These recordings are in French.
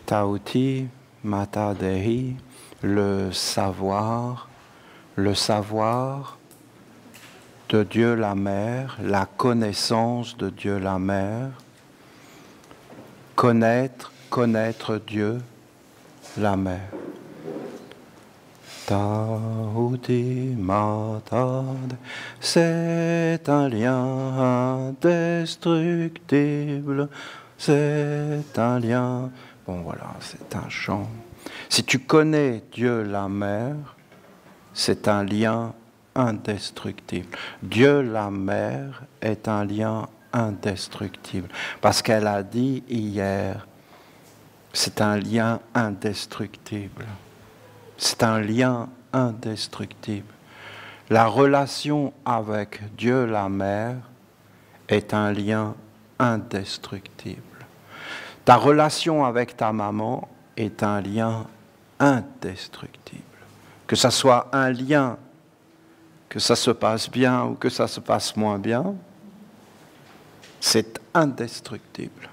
Tauti Matadehi, le savoir de Dieu la Mère, la connaissance de Dieu la Mère, connaître Dieu la Mère. Tauti Matade, c'est un lien indestructible, c'est un lien... Bon voilà, c'est un chant. Si tu connais Dieu la Mère, c'est un lien indestructible. Dieu la Mère est un lien indestructible. Parce qu'elle a dit hier, c'est un lien indestructible. C'est un lien indestructible. La relation avec Dieu la Mère est un lien indestructible. Ta relation avec ta maman est un lien indestructible. Que ça soit un lien, que ça se passe bien ou que ça se passe moins bien, c'est indestructible.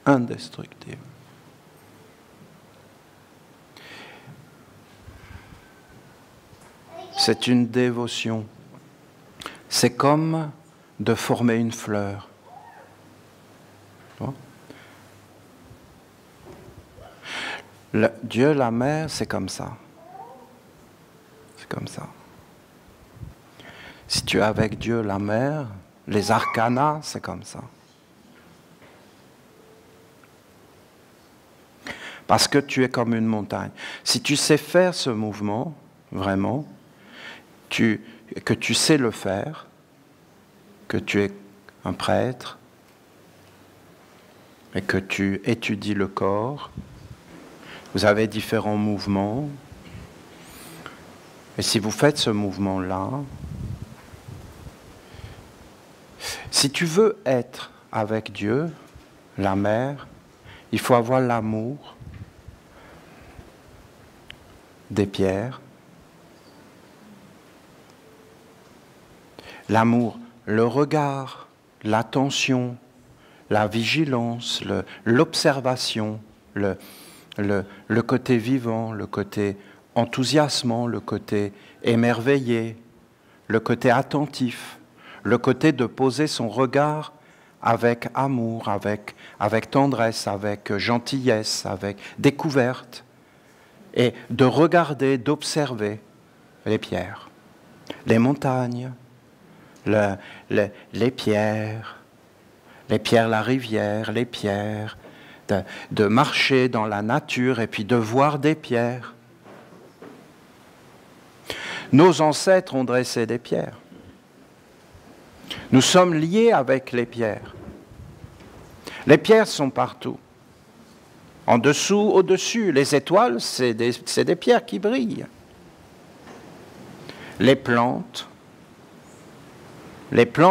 Indestructible. C'est une dévotion. C'est comme de former une fleur. Dieu, la Mère, c'est comme ça. C'est comme ça. Si tu es avec Dieu, la Mère, les arcanas, c'est comme ça. Parce que tu es comme une montagne. Si tu sais faire ce mouvement, vraiment, que tu sais le faire, que tu es un prêtre, et que tu étudies le corps, vous avez différents mouvements. Et si vous faites ce mouvement-là, si tu veux être avec Dieu, la Mère, il faut avoir l'amour des pierres, l'amour, le regard, l'attention, la vigilance, l'observation, le côté vivant, le côté enthousiasmant, le côté émerveillé, le côté attentif, le côté de poser son regard avec amour, avec tendresse, avec gentillesse, avec découverte, et de regarder, d'observer les pierres, les montagnes, les pierres, la rivière, les pierres, de marcher dans la nature et puis de voir des pierres. Nos ancêtres ont dressé des pierres. Nous sommes liés avec les pierres. Les pierres sont partout. En dessous, au-dessus, les étoiles, c'est des pierres qui brillent. Les plantes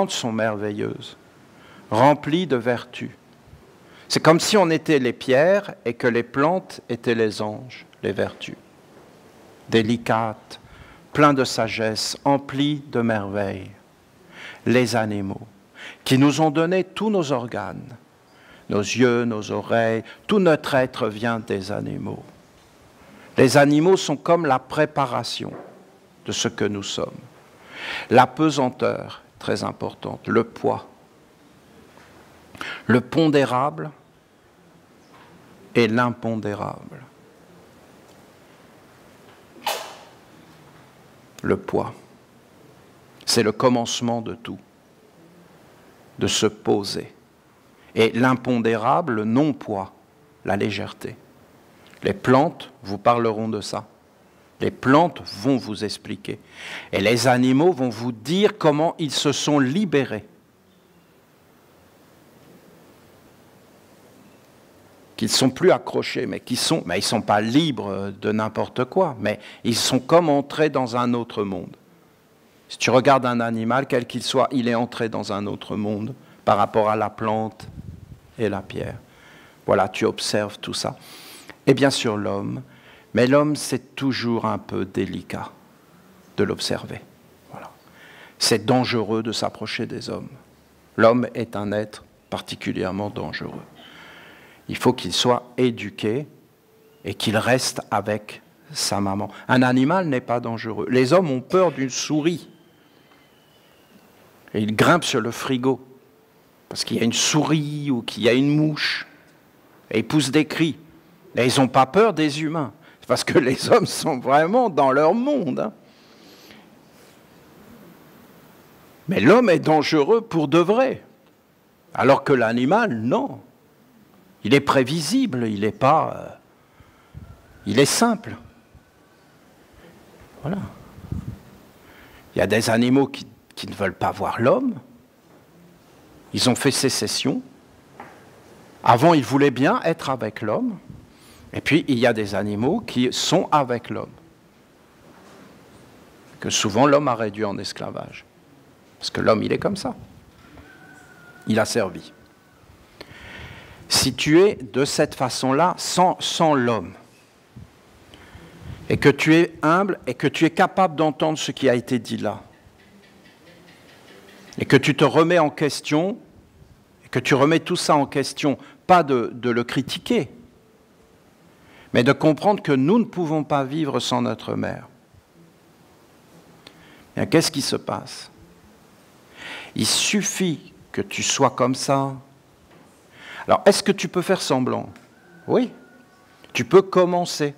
sont merveilleuses, remplies de vertus. C'est comme si on était les pierres et que les plantes étaient les anges, les vertus. Délicates, pleins de sagesse, emplis de merveilles. Les animaux, qui nous ont donné tous nos organes, nos yeux, nos oreilles, tout notre être vient des animaux. Les animaux sont comme la préparation de ce que nous sommes. La pesanteur, très importante, le poids, le pondérable et l'impondérable. Le poids, c'est le commencement de tout, de se poser. Et l'impondérable, le non-poids, la légèreté. Les plantes vous parleront de ça. Les plantes vont vous expliquer. Et les animaux vont vous dire comment ils se sont libérés. Qu'ils ne sont plus accrochés, mais ils ne sont pas libres de n'importe quoi, mais ils sont comme entrés dans un autre monde. Si tu regardes un animal, quel qu'il soit, il est entré dans un autre monde par rapport à la plante et la pierre. Voilà, tu observes tout ça. Et bien sûr l'homme, mais l'homme c'est toujours un peu délicat de l'observer. Voilà. C'est dangereux de s'approcher des hommes. L'homme est un être particulièrement dangereux. Il faut qu'il soit éduqué et qu'il reste avec sa maman. Un animal n'est pas dangereux. Les hommes ont peur d'une souris. Et ils grimpent sur le frigo parce qu'il y a une souris ou qu'il y a une mouche. Et ils poussent des cris. Et ils n'ont pas peur des humains. Parce que les hommes sont vraiment dans leur monde. Hein. Mais l'homme est dangereux pour de vrai. Alors que l'animal, non. Il est prévisible, il n'est pas... il est simple. Voilà. Il y a des animaux qui ne veulent pas voir l'homme. Ils ont fait sécession. Avant, ils voulaient bien être avec l'homme. Et puis, il y a des animaux qui sont avec l'homme. Que souvent, l'homme a réduit en esclavage. Parce que l'homme, il est comme ça. Il a servi. Si tu es de cette façon-là, sans l'homme, et que tu es humble, et que tu es capable d'entendre ce qui a été dit là, et que tu te remets en question, et que tu remets tout ça en question, pas de le critiquer, mais de comprendre que nous ne pouvons pas vivre sans notre mère. Bien, qu'est-ce qui se passe? Il suffit que tu sois comme ça. Alors, est-ce que tu peux faire semblant? Oui. Tu peux commencer.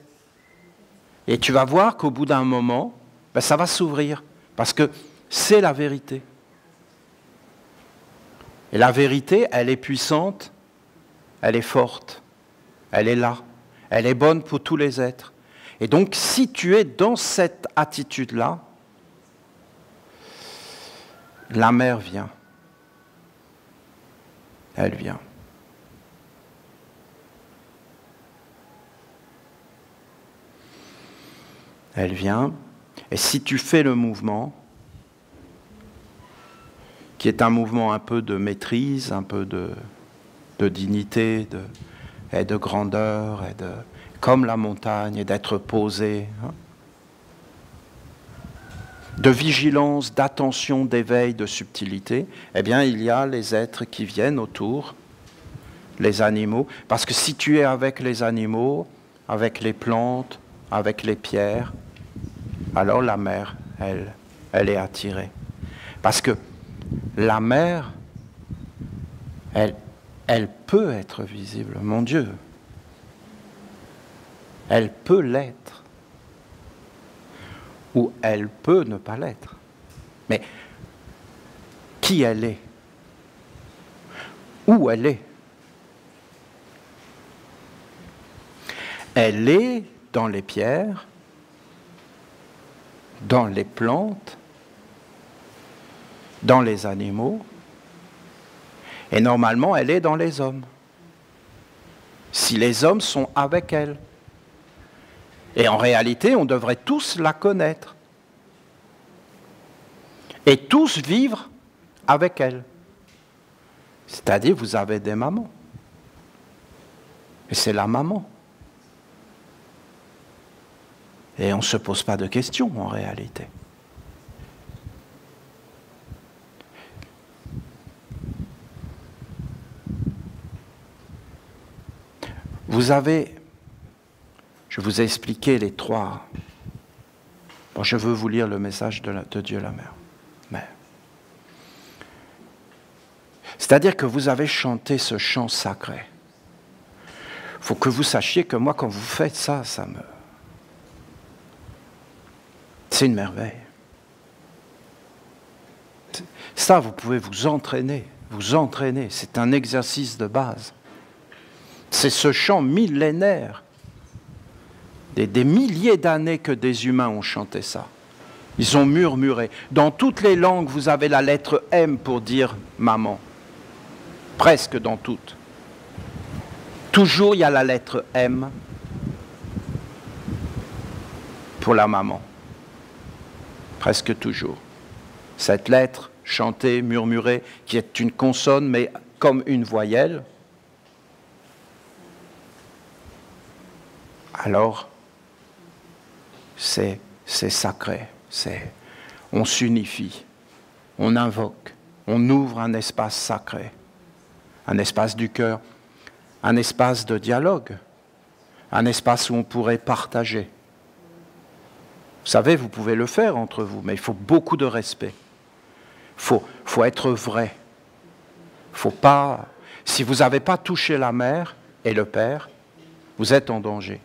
Et tu vas voir qu'au bout d'un moment, ben, ça va s'ouvrir. Parce que c'est la vérité. Et la vérité, elle est puissante, elle est forte, elle est là. Elle est bonne pour tous les êtres. Et donc, si tu es dans cette attitude-là, la mère vient. Elle vient. Elle vient. Et si tu fais le mouvement, qui est un mouvement un peu de maîtrise, un peu de dignité, et de grandeur, comme la montagne, et d'être posé, hein, de vigilance, d'attention, d'éveil, de subtilité, eh bien, il y a les êtres qui viennent autour, les animaux, parce que si tu es avec les animaux, avec les plantes, avec les pierres, alors la mère, elle est attirée. Parce que la mère, elle peut être visible, mon Dieu. Elle peut l'être. Ou elle peut ne pas l'être. Mais qui elle est? Où elle est? Elle est dans les pierres, dans les plantes, dans les animaux, et normalement, elle est dans les hommes. Si les hommes sont avec elle. Et en réalité, on devrait tous la connaître. Et tous vivre avec elle. C'est-à-dire, vous avez des mamans. Et c'est la maman. Et on ne se pose pas de questions, en réalité. Vous avez... Je vous ai expliqué les trois. Bon, je veux vous lire le message de Dieu la Mère. Mais... C'est-à-dire que vous avez chanté ce chant sacré. Il faut que vous sachiez que moi, quand vous faites ça, c'est une merveille. Ça, vous pouvez vous entraîner. C'est un exercice de base. C'est ce chant millénaire. Des milliers d'années que des humains ont chanté ça. Ils ont murmuré. Dans toutes les langues, vous avez la lettre M pour dire maman. Presque dans toutes. Toujours, il y a la lettre M pour la maman. Presque toujours. Cette lettre chantée, murmurée, qui est une consonne, mais comme une voyelle, alors c'est sacré, on s'unifie, on invoque, on ouvre un espace sacré, un espace du cœur, un espace de dialogue, un espace où on pourrait partager. Vous savez, vous pouvez le faire entre vous, mais il faut beaucoup de respect. Faut être vrai. Faut pas. Si vous n'avez pas touché la mère et le père, vous êtes en danger.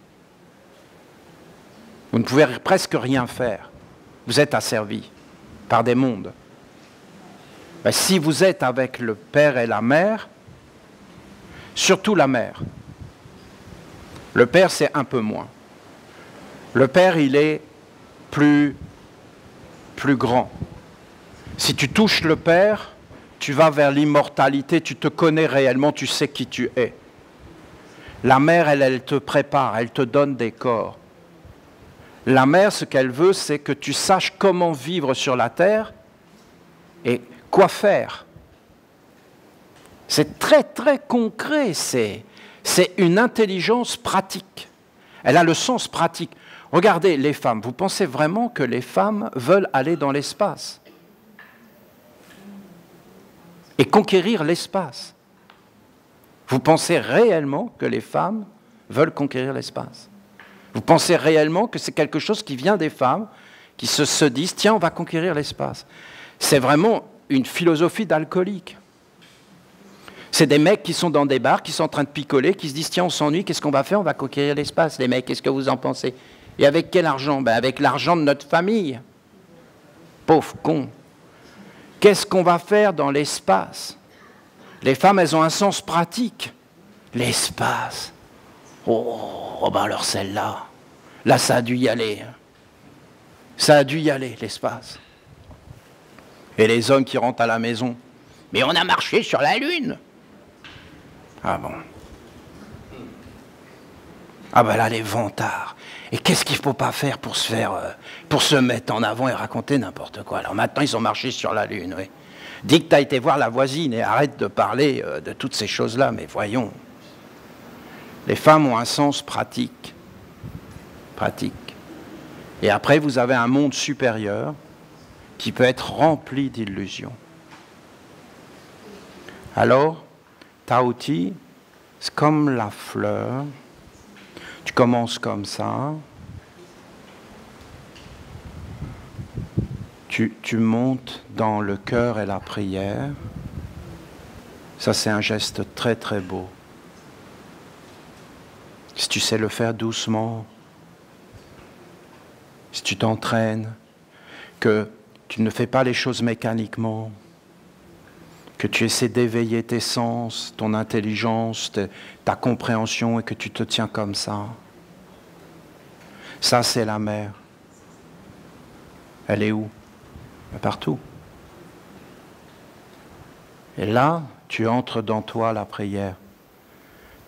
Vous ne pouvez presque rien faire. Vous êtes asservi par des mondes. Ben, si vous êtes avec le père et la mère, surtout la mère. Le père, c'est un peu moins. Le père, il est plus grand. Si tu touches le père, tu vas vers l'immortalité, tu te connais réellement, tu sais qui tu es. La mère, elle te prépare, elle te donne des corps. La mère, ce qu'elle veut, c'est que tu saches comment vivre sur la terre et quoi faire. C'est très, très concret, c'est une intelligence pratique. Elle a le sens pratique. Regardez les femmes, vous pensez vraiment que les femmes veulent aller dans l'espace et conquérir l'espace? Vous pensez réellement que les femmes veulent conquérir l'espace? Vous pensez réellement que c'est quelque chose qui vient des femmes, qui se disent, tiens, on va conquérir l'espace? C'est vraiment une philosophie d'alcoolique. C'est des mecs qui sont dans des bars, qui sont en train de picoler, qui se disent, tiens, on s'ennuie, qu'est-ce qu'on va faire? On va conquérir l'espace, les mecs, qu'est-ce que vous en pensez? Et avec quel argent? Ben avec l'argent de notre famille. Pauvre con. Qu'est-ce qu'on va faire dans l'espace? Les femmes, elles ont un sens pratique. L'espace. Oh ben alors celle-là, là ça a dû y aller. Ça a dû y aller, l'espace. Et les hommes qui rentrent à la maison, mais on a marché sur la Lune. Ah bon. Ah ben là, les vantards. Et qu'est-ce qu'il ne faut pas faire pour se mettre en avant et raconter n'importe quoi? Alors maintenant, ils ont marché sur la Lune, oui. Dis que tu as été voir la voisine et arrête de parler de toutes ces choses-là, mais voyons. Les femmes ont un sens pratique. Pratique. Et après, vous avez un monde supérieur qui peut être rempli d'illusions. Alors, Taoti, c'est comme la fleur. Tu commences comme ça. Tu montes dans le cœur et la prière. Ça, c'est un geste très, très beau. Si tu sais le faire doucement, si tu t'entraînes, que tu ne fais pas les choses mécaniquement, que tu essaies d'éveiller tes sens, ton intelligence, ta compréhension et que tu te tiens comme ça. Ça, c'est la mer. Elle est où? Partout. Et là, tu entres dans toi la prière.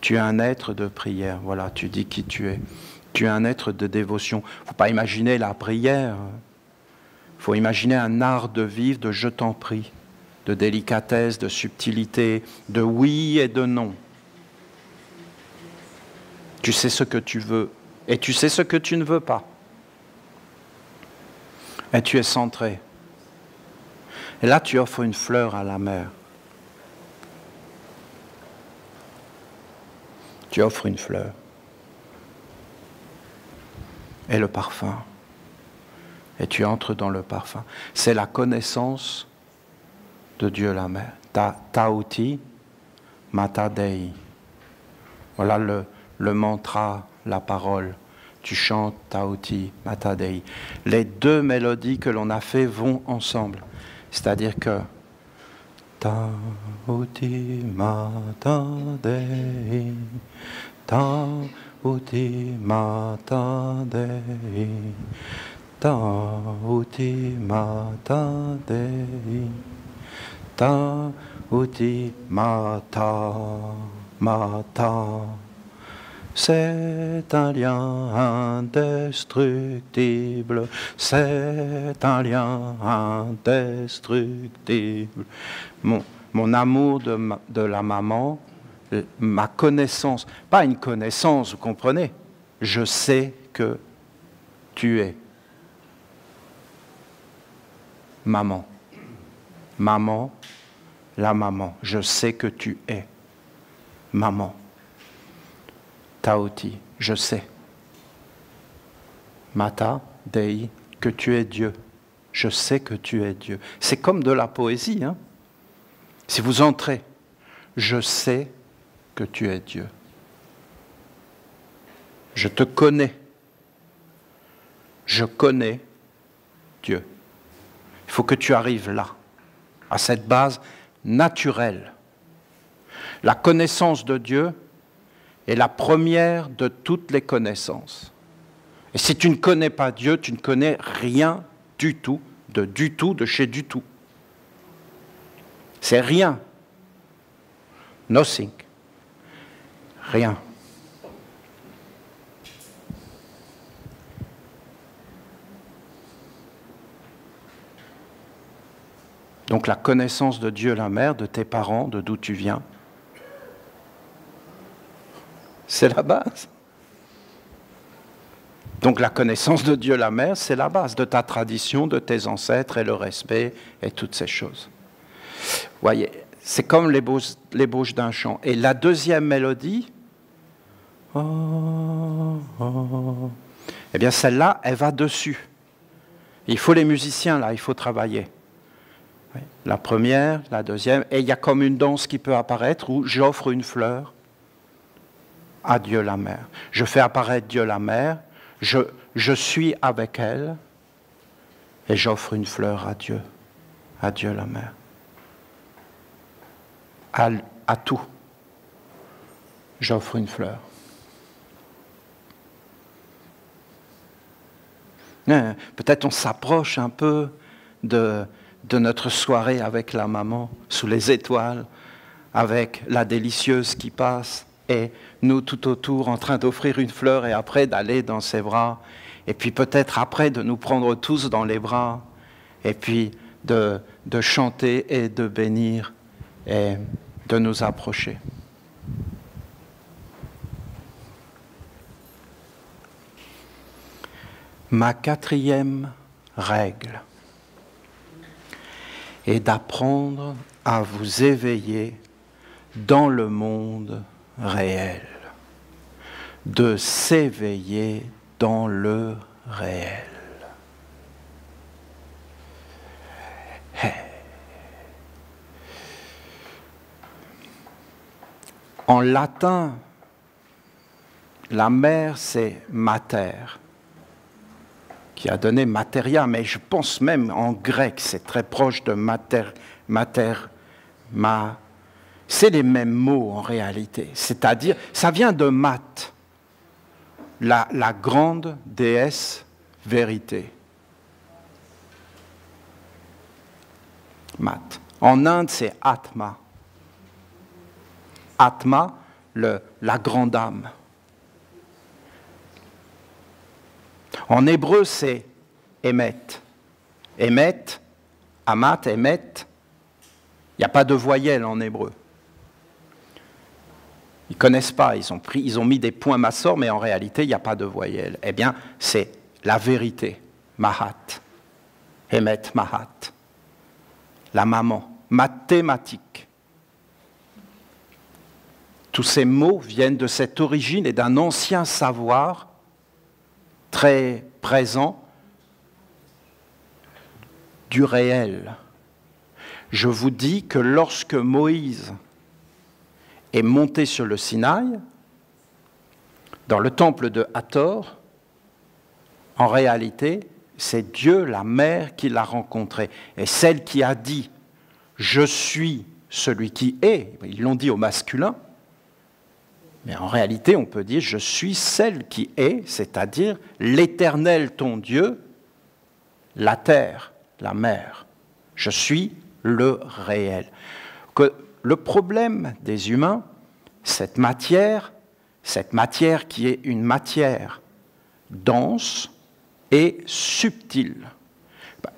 Tu es un être de prière, voilà, tu dis qui tu es. Tu es un être de dévotion. Il ne faut pas imaginer la prière. Il faut imaginer un art de vivre, de je t'en prie, de délicatesse, de subtilité, de oui et de non. Tu sais ce que tu veux et tu sais ce que tu ne veux pas. Et tu es centré. Et là, tu offres une fleur à la mer. Tu offres une fleur. Et le parfum. Et tu entres dans le parfum. C'est la connaissance de Dieu la mère. Taoti Mata Dei. Voilà le mantra, la parole. Tu chantes Taoti Mata Dei. Les deux mélodies que l'on a fait vont ensemble. C'est-à-dire que Taoti Mata Dei, Taoti Mata Dei, Taoti Mata Dei, Taoti Mata, Mata. C'est un lien indestructible, c'est un lien indestructible. Mon amour de la maman, ma connaissance, pas une connaissance, vous comprenez, je sais que tu es maman. Maman, la maman, je sais que tu es maman. Tauti, je sais. Mata, Dei, que tu es Dieu. Je sais que tu es Dieu. C'est comme de la poésie, hein? Si vous entrez, je sais que tu es Dieu. Je te connais. Je connais Dieu. Il faut que tu arrives là, à cette base naturelle. La connaissance de Dieu est la première de toutes les connaissances. Et si tu ne connais pas Dieu, tu ne connais rien du tout, de chez du tout. C'est rien. Nothing. Rien. Donc la connaissance de Dieu la mère, de tes parents, de d'où tu viens, c'est la base. Donc la connaissance de Dieu la mère, c'est la base de ta tradition, de tes ancêtres et le respect et toutes ces choses. Vous voyez, c'est comme l'ébauche d'un chant. Et la deuxième mélodie, eh bien celle-là, elle va dessus. Il faut les musiciens là, il faut travailler. La première, la deuxième, et il y a comme une danse qui peut apparaître où j'offre une fleur à Dieu la mère. Je fais apparaître Dieu la mère, je suis avec elle, et j'offre une fleur à Dieu la mère. À tout, j'offre une fleur. Peut-être on s'approche un peu de notre soirée avec la maman, sous les étoiles, avec la délicieuse qui passe, et nous tout autour en train d'offrir une fleur et après d'aller dans ses bras, et puis peut-être après de nous prendre tous dans les bras, et puis de chanter et de bénir et de nous approcher. Ma quatrième règle est d'apprendre à vous éveiller dans le monde réel, de s'éveiller dans le réel. En latin, la mère, c'est mater, qui a donné materia, mais je pense même en grec, c'est très proche de mater, c'est les mêmes mots en réalité. C'est-à-dire, ça vient de mat, la grande déesse vérité. Mat. En Inde, c'est Atma. Atma, la grande âme. En hébreu, c'est Emet. Emet, Amat, Emet, il n'y a pas de voyelle en hébreu. Ils ne connaissent pas, ils ont mis des points massor, mais en réalité, il n'y a pas de voyelle. Eh bien, c'est la vérité, Mahat. Emet, Mahat. La maman, mathématique. Tous ces mots viennent de cette origine et d'un ancien savoir très présent du réel. Je vous dis que lorsque Moïse est monté sur le Sinaï, dans le temple de Hathor, en réalité, c'est Dieu, la mère, qui l'a rencontré. Et celle qui a dit « Je suis celui qui est », ils l'ont dit au masculin, mais en réalité, on peut dire « Je suis celle qui est », c'est-à-dire l'Éternel, ton Dieu, la terre, la mer. Je suis le réel. Que le problème des humains, cette matière qui est une matière dense et subtile.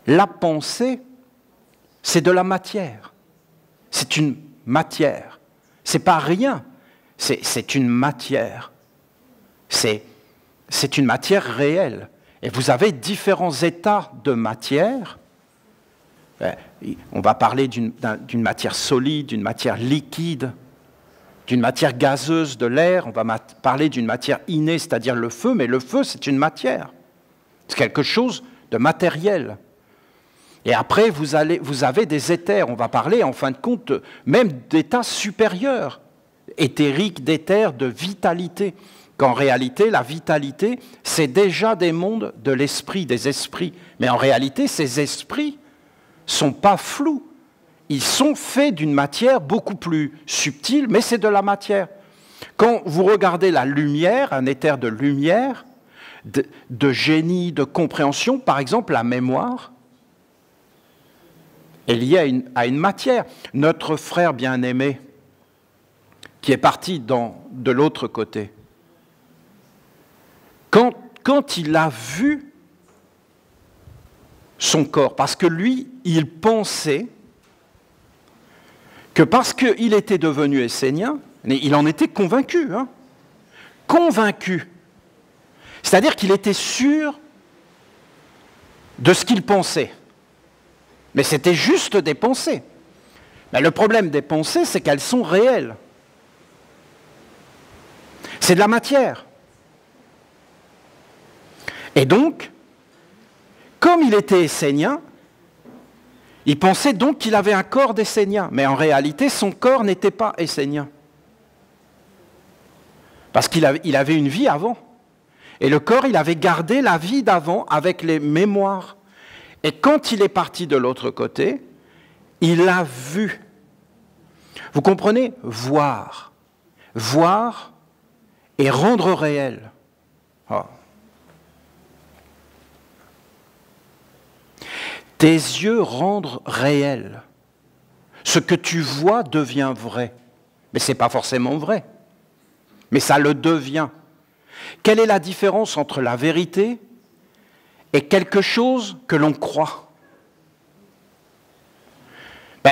La pensée, c'est de la matière. C'est une matière. C'est pas rien. C'est une matière. C'est une matière réelle. Et vous avez différents états de matière. On va parler d'une matière solide, d'une matière liquide, d'une matière gazeuse de l'air, on va parler d'une matière innée, c'est-à-dire le feu, mais le feu, c'est une matière. C'est quelque chose de matériel. Et après, vous avez des éthers, on va parler en fin de compte même d'états supérieurs, éthériques, d'éthers, de vitalité, qu'en réalité, la vitalité, c'est déjà des mondes de l'esprit, des esprits. Mais en réalité, ces esprits ne sont pas flous. Ils sont faits d'une matière beaucoup plus subtile, mais c'est de la matière. Quand vous regardez la lumière, un éther de lumière, de génie, de compréhension, par exemple la mémoire, est liée à une matière. Notre frère bien-aimé, qui est parti de l'autre côté, quand il a vu son corps, parce que lui, il pensait que parce qu'il était devenu essénien, il en était convaincu, convaincu. C'est-à-dire qu'il était sûr de ce qu'il pensait. Mais c'était juste des pensées. Mais le problème des pensées, c'est qu'elles sont réelles. C'est de la matière. Et donc, comme il était essénien, il pensait donc qu'il avait un corps d'essénien. Mais en réalité, son corps n'était pas essénien. Parce qu'il avait une vie avant. Et le corps, il avait gardé la vie d'avant avec les mémoires. Et quand il est parti de l'autre côté, il a vu. Vous comprenez? Voir. Voir et rendre réel. Oh. Tes yeux rendent réel. Ce que tu vois devient vrai. Mais ce n'est pas forcément vrai. Mais ça le devient. Quelle est la différence entre la vérité et quelque chose que l'on croit?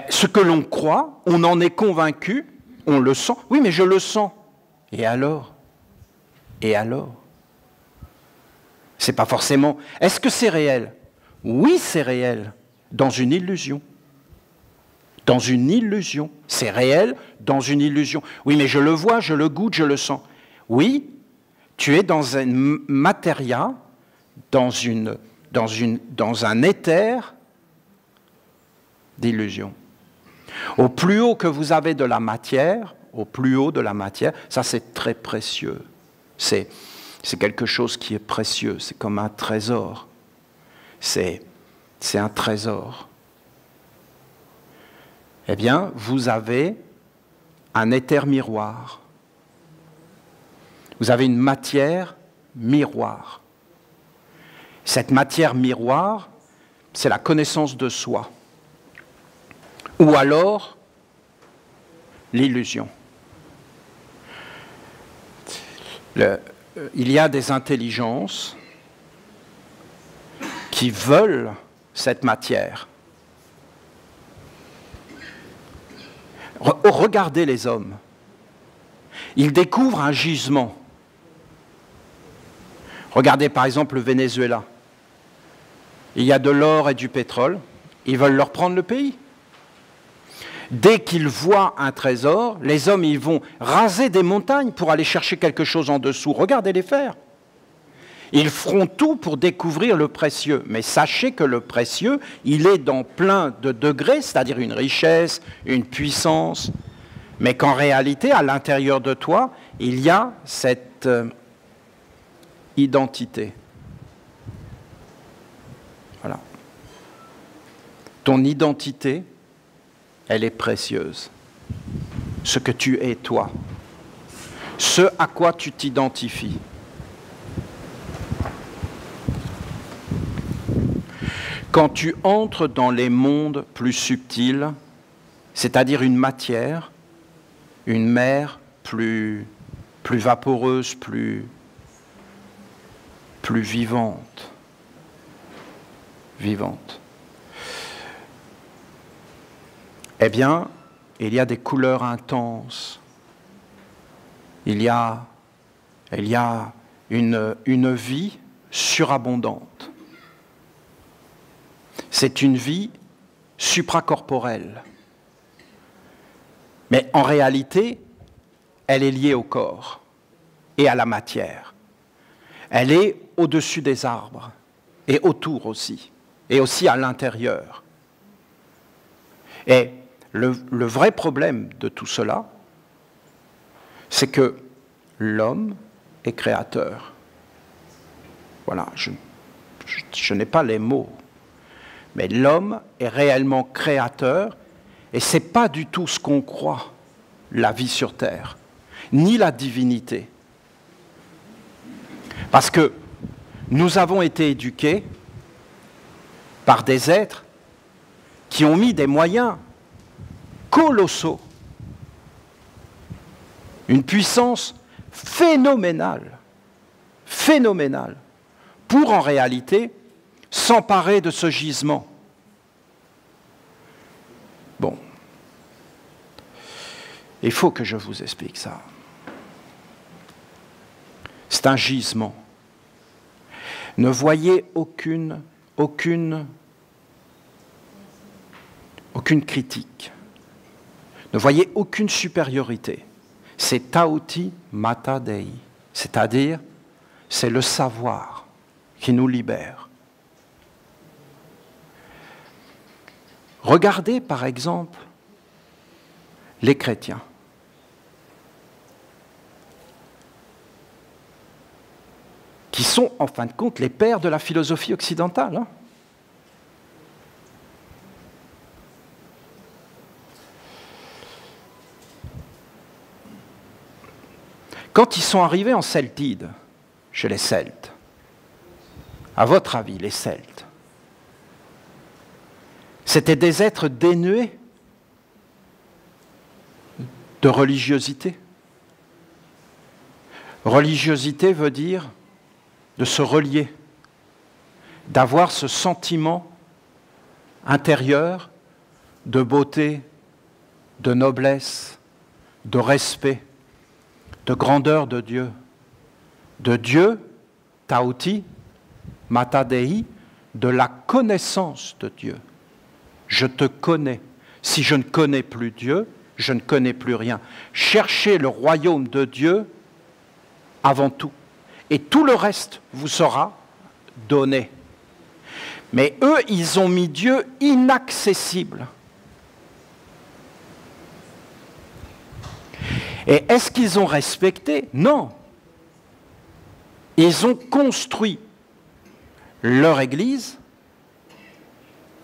Ce que l'on croit, on en est convaincu, on le sent. Oui, mais je le sens. Et alors? Et alors? C'est pas forcément... Est-ce que c'est réel? Oui, c'est réel, dans une illusion. Dans une illusion. C'est réel dans une illusion. Oui, mais je le vois, je le goûte, je le sens. Oui, tu es dans un matéria, dans un éther d'illusion. Au plus haut que vous avez de la matière, au plus haut de la matière, ça c'est très précieux. C'est quelque chose qui est précieux, c'est comme un trésor. C'est un trésor. Eh bien, vous avez un éther miroir. Vous avez une matière miroir. Cette matière miroir, c'est la connaissance de soi. Ou alors, l'illusion. Il y a des intelligences qui veulent cette matière. Regardez les hommes. Ils découvrent un gisement. Regardez par exemple le Venezuela. Il y a de l'or et du pétrole. Ils veulent leur prendre le pays. Dès qu'ils voient un trésor, les hommes ils vont raser des montagnes pour aller chercher quelque chose en dessous. Regardez-les faire. Ils feront tout pour découvrir le précieux. Mais sachez que le précieux, il est dans plein de degrés, c'est-à-dire une richesse, une puissance, mais qu'en réalité, à l'intérieur de toi, il y a cette identité. Voilà. Ton identité, elle est précieuse. Ce que tu es, toi. Ce à quoi tu t'identifies. Quand tu entres dans les mondes plus subtils, c'est-à-dire une matière, une mer plus vaporeuse, plus vivante, eh bien, il y a des couleurs intenses, il y a une vie surabondante. C'est une vie supracorporelle. Mais en réalité, elle est liée au corps et à la matière. Elle est au-dessus des arbres et autour aussi, et aussi à l'intérieur. Et le vrai problème de tout cela, c'est que l'homme est créateur. Voilà, je n'ai pas les mots, mais l'homme est réellement créateur, et ce n'est pas du tout ce qu'on croit, la vie sur terre, ni la divinité. Parce que nous avons été éduqués par des êtres qui ont mis des moyens colossaux, une puissance phénoménale, pour en réalité s'emparer de ce gisement. Bon, il faut que je vous explique ça. C'est un gisement. Ne voyez aucune critique. Ne voyez aucune supériorité. C'est Tauti Mata Dei, c'est-à-dire c'est le savoir qui nous libère. Regardez par exemple les chrétiens. Qui sont en fin de compte les pères de la philosophie occidentale. Hein. Quand ils sont arrivés en Celtide, chez les Celtes, à votre avis, les Celtes, c'était des êtres dénués de religiosité. Religiosité veut dire de se relier, d'avoir ce sentiment intérieur de beauté, de noblesse, de respect, de grandeur de Dieu, Tauti, Mata Dei, de la connaissance de Dieu. Je te connais. Si je ne connais plus Dieu, je ne connais plus rien. Cherchez le royaume de Dieu avant tout. Et tout le reste vous sera donné. Mais eux, ils ont mis Dieu inaccessible. Et est-ce qu'ils ont respecté? Non. Ils ont construit leur église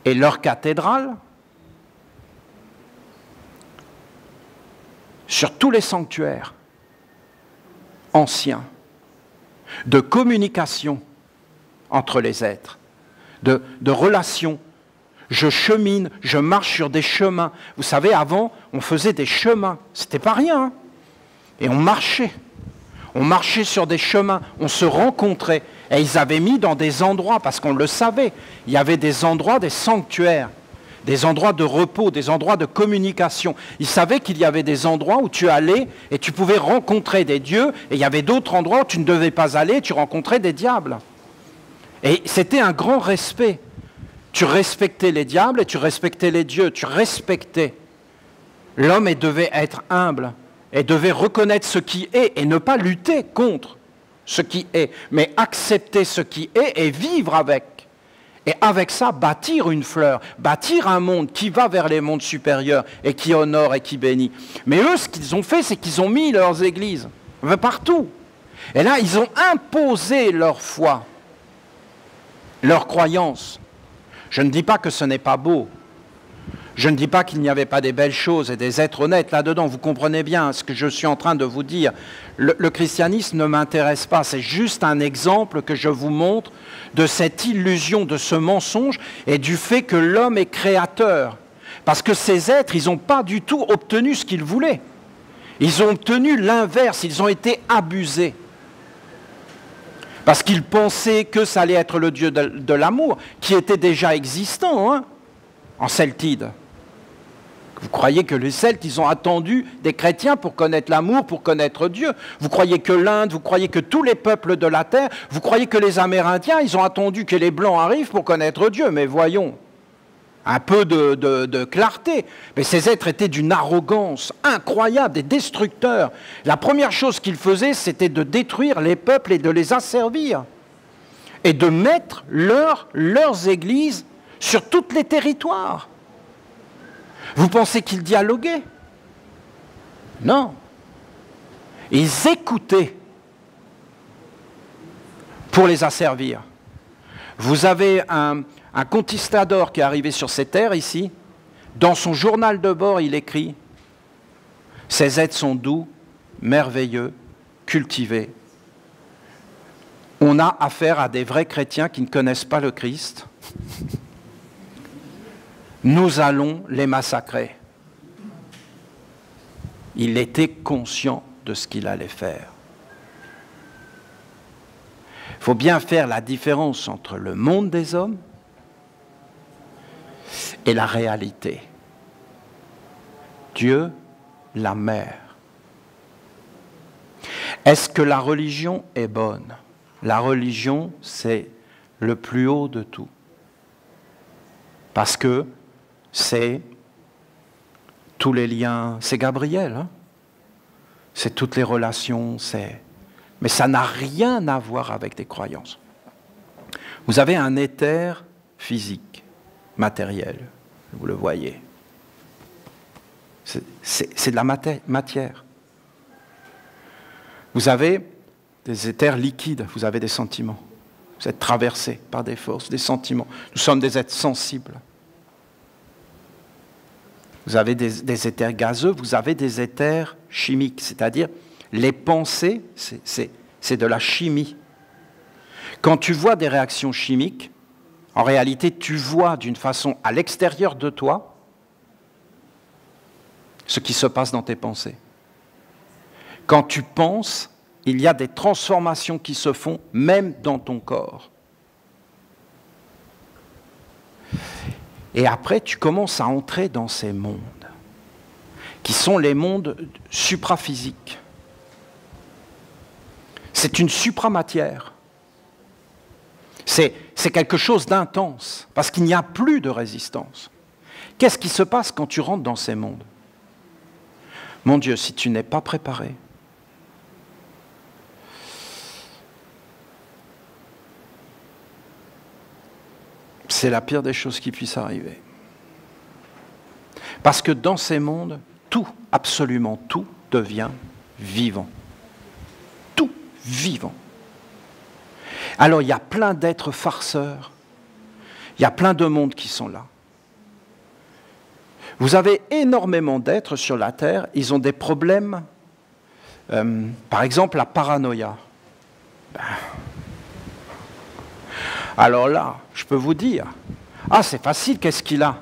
et leur cathédrale sur tous les sanctuaires anciens de communication entre les êtres, de relations. Je chemine, je marche sur des chemins. Vous savez, avant, on faisait des chemins. C'était pas rien. Hein. Et on marchait. On marchait sur des chemins. On se rencontrait. Et ils avaient mis dans des endroits, parce qu'on le savait, il y avait des endroits, des sanctuaires, des endroits de repos, des endroits de communication. Ils savaient qu'il y avait des endroits où tu allais et tu pouvais rencontrer des dieux, et il y avait d'autres endroits où tu ne devais pas aller, tu rencontrais des diables. Et c'était un grand respect. Tu respectais les diables et tu respectais les dieux, tu respectais. L'homme devait être humble et devait reconnaître ce qui est et ne pas lutter contre ce qui est, mais accepter ce qui est et vivre avec. Et avec ça, bâtir une fleur, bâtir un monde qui va vers les mondes supérieurs et qui honore et qui bénit. Mais eux, ce qu'ils ont fait, c'est qu'ils ont mis leurs églises partout. Et là, ils ont imposé leur foi, leur croyance. Je ne dis pas que ce n'est pas beau. Je ne dis pas qu'il n'y avait pas des belles choses et des êtres honnêtes là-dedans. Vous comprenez bien ce que je suis en train de vous dire. Le christianisme ne m'intéresse pas. C'est juste un exemple que je vous montre de cette illusion, de ce mensonge et du fait que l'homme est créateur. Parce que ces êtres, ils n'ont pas du tout obtenu ce qu'ils voulaient. Ils ont obtenu l'inverse. Ils ont été abusés. Parce qu'ils pensaient que ça allait être le Dieu de l'amour, qui était déjà existant, hein, en Celtide. Vous croyez que les Celtes, ils ont attendu des chrétiens pour connaître l'amour, pour connaître Dieu? Vous croyez que l'Inde, vous croyez que tous les peuples de la terre, vous croyez que les Amérindiens, ils ont attendu que les Blancs arrivent pour connaître Dieu? Mais voyons, un peu de clarté. Mais ces êtres étaient d'une arrogance incroyable, des destructeurs. La première chose qu'ils faisaient, c'était de détruire les peuples et de les asservir. Et de mettre leurs églises sur tous les territoires. Vous pensez qu'ils dialoguaient? Non. Ils écoutaient pour les asservir. Vous avez un conquistador qui est arrivé sur ces terres ici. Dans son journal de bord, il écrit « Ces êtres sont doux, merveilleux, cultivés. On a affaire à des vrais chrétiens qui ne connaissent pas le Christ. Nous allons les massacrer. » Il était conscient de ce qu'il allait faire. Il faut bien faire la différence entre le monde des hommes et la réalité. Dieu, la mère. Est-ce que la religion est bonne? La religion, c'est le plus haut de tout. Parce que c'est tous les liens, c'est Gabriel, hein? C'est toutes les relations, mais ça n'a rien à voir avec des croyances. Vous avez un éther physique, matériel, vous le voyez. C'est de la matière. Vous avez des éthers liquides, vous avez des sentiments. Vous êtes traversés par des forces, des sentiments. Nous sommes des êtres sensibles. Vous avez des éthers gazeux, vous avez des éthers chimiques, c'est-à-dire les pensées, c'est de la chimie. Quand tu vois des réactions chimiques, en réalité, tu vois d'une façon à l'extérieur de toi ce qui se passe dans tes pensées. Quand tu penses, il y a des transformations qui se font même dans ton corps. Et après, tu commences à entrer dans ces mondes, qui sont les mondes supraphysiques. C'est une supramatière. C'est quelque chose d'intense, parce qu'il n'y a plus de résistance. Qu'est-ce qui se passe quand tu rentres dans ces mondes? Mon Dieu, si tu n'es pas préparé, c'est la pire des choses qui puissent arriver. Parce que dans ces mondes, tout, absolument tout, devient vivant. Tout vivant. Alors il y a plein d'êtres farceurs, il y a plein de mondes qui sont là. Vous avez énormément d'êtres sur la Terre, ils ont des problèmes, par exemple la paranoïa. Alors là, je peux vous dire, ah c'est facile, qu'est-ce qu'il a?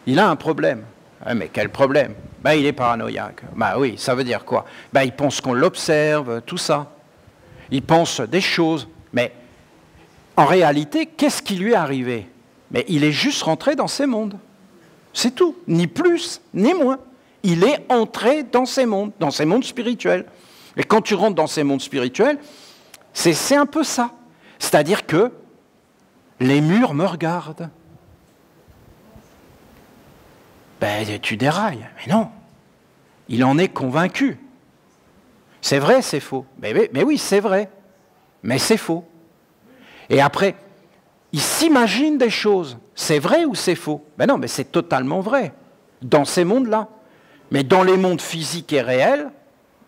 Il a un problème. Ah, mais quel problème? Il est paranoïaque. Oui, ça veut dire quoi? Il pense qu'on l'observe, tout ça. Il pense des choses. Mais en réalité, qu'est-ce qui lui est arrivé? Mais il est juste rentré dans ces mondes. C'est tout. Ni plus, ni moins. Il est entré dans ces mondes spirituels. Et quand tu rentres dans ces mondes spirituels, c'est un peu ça. C'est-à-dire que les murs me regardent. Tu dérailles. Mais non. Il en est convaincu. C'est vrai, c'est faux. Mais oui, c'est vrai. Mais c'est faux. Et après, il s'imagine des choses. C'est vrai ou c'est faux? Non, mais c'est totalement vrai. Dans ces mondes-là. Mais dans les mondes physiques et réels,